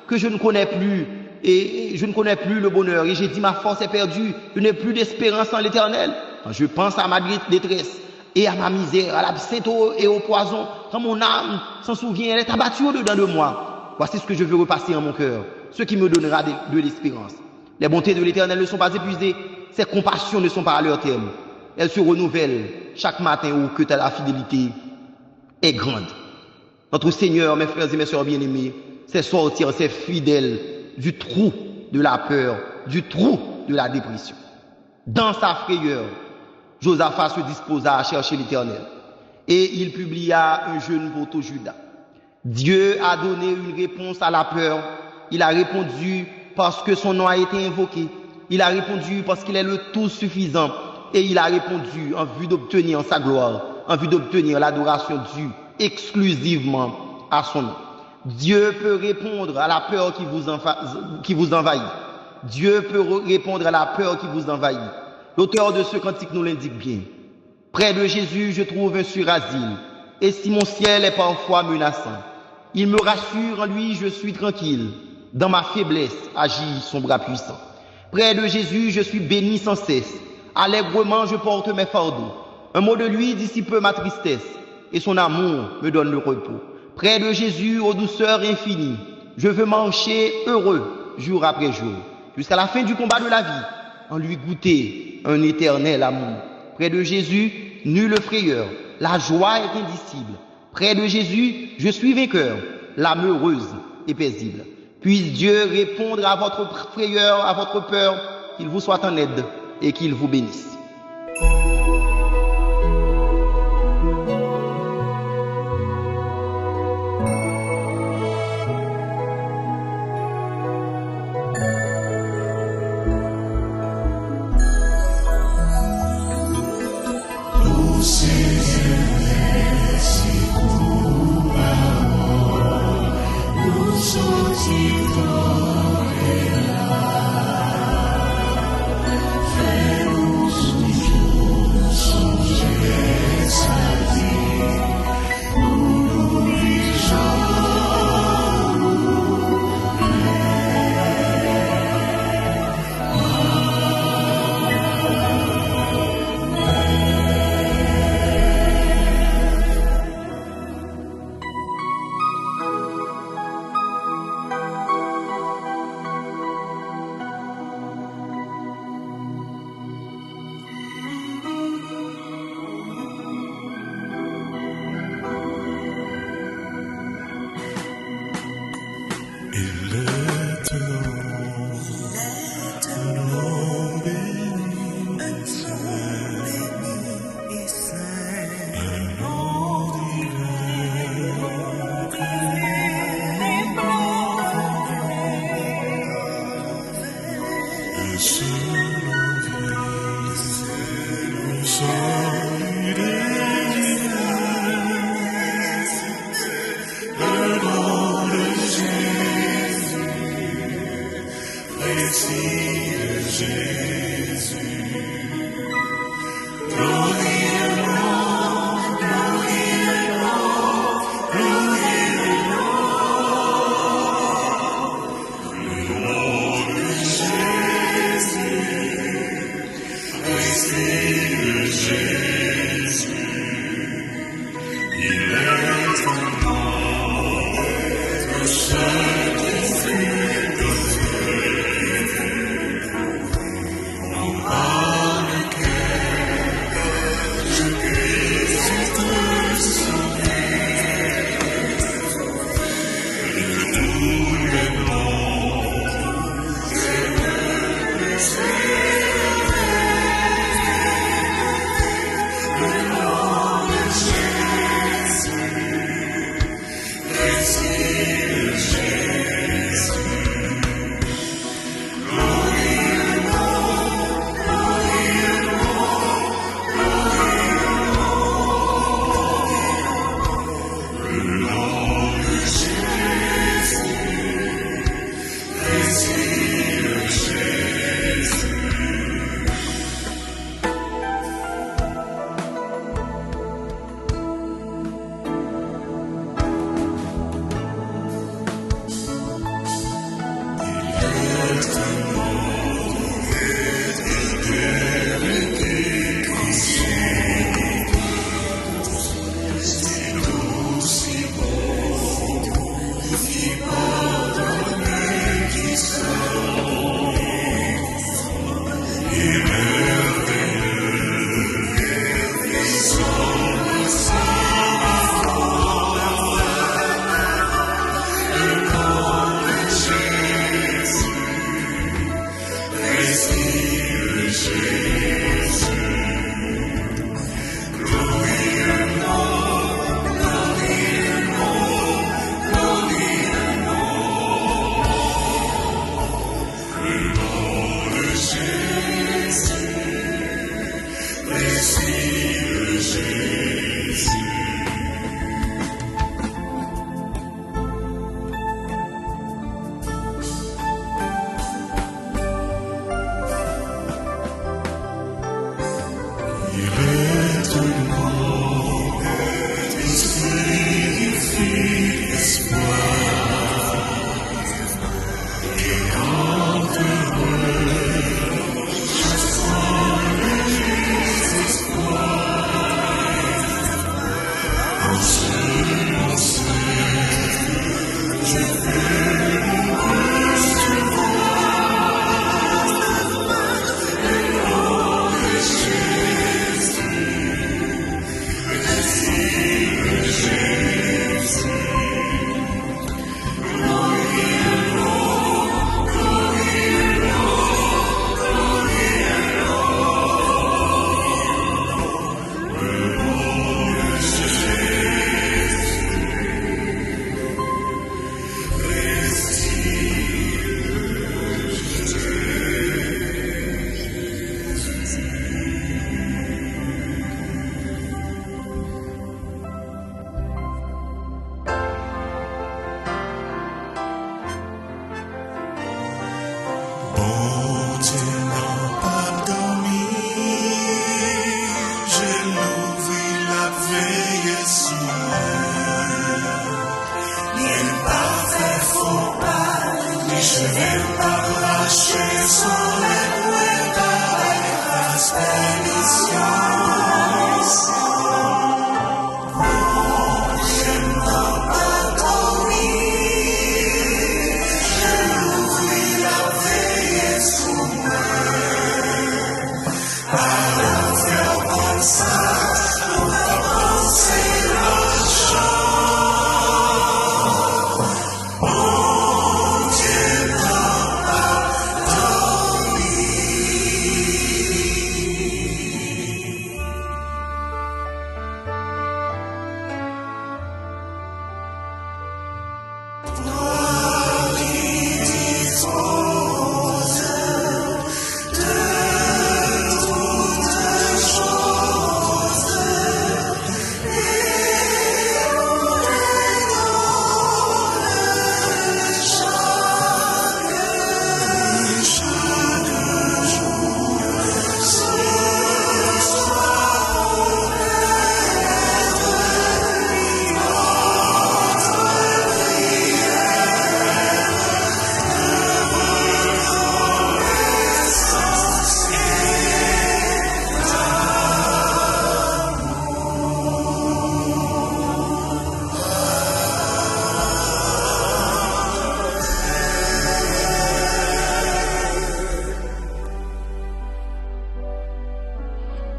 que je ne connais plus. Et je ne connais plus le bonheur. Et j'ai dit ma force est perdue. Je n'ai plus d'espérance en l'Éternel. Quand je pense à ma détresse et à ma misère, à l'absinthe et au poison, quand mon âme s'en souvient, elle est abattue au-dedans de moi. Voici ce que je veux repasser en mon cœur, ce qui me donnera de l'espérance. Les bontés de l'Éternel ne sont pas épuisées, ses compassions ne sont pas à leur terme. Elles se renouvellent chaque matin où que la fidélité est grande. Notre Seigneur, mes frères et mes sœurs bien-aimés, c'est sortir, c'est fidèle du trou de la peur, du trou de la dépression. Dans sa frayeur, Josaphat se disposa à chercher l'Éternel et il publia un jeûne pour tout Juda. Dieu a donné une réponse à la peur. Il a répondu parce que son nom a été invoqué. Il a répondu parce qu'il est le tout suffisant. Et il a répondu en vue d'obtenir sa gloire, en vue d'obtenir l'adoration due exclusivement à son nom. Dieu peut répondre à la peur qui vous envahit. Dieu peut répondre à la peur qui vous envahit. L'auteur de ce cantique nous l'indique bien. Près de Jésus, je trouve un sûr asile. Et si mon ciel est parfois menaçant, il me rassure, en lui je suis tranquille. Dans ma faiblesse agit son bras puissant. Près de Jésus, je suis béni sans cesse. Allègrement, je porte mes fardeaux. Un mot de lui dissipe ma tristesse. Et son amour me donne le repos. Près de Jésus, aux douceurs infinies, je veux marcher heureux jour après jour. Jusqu'à la fin du combat de la vie, en lui goûter un éternel amour. Près de Jésus, nulle frayeur. La joie est indicible. Près de Jésus, je suis vainqueur, l'âme heureuse et paisible. Puisse Dieu répondre à votre frayeur, à votre peur, qu'il vous soit en aide et qu'il vous bénisse.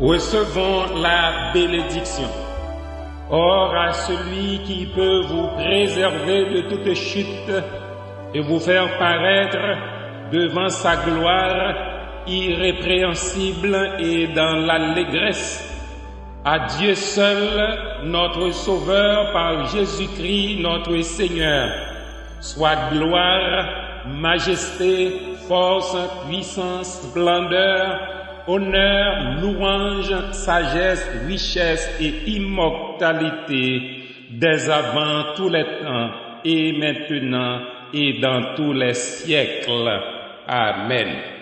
recevons la bénédiction. Or, à celui qui peut vous préserver de toute chute et vous faire paraître devant sa gloire irrépréhensible et dans l'allégresse, à Dieu seul, notre Sauveur, par Jésus-Christ notre Seigneur, soit gloire, majesté, force, puissance, splendeur, honneur, louange, sagesse, richesse et immortalité, dès avant tous les temps, et maintenant, et dans tous les siècles. Amen.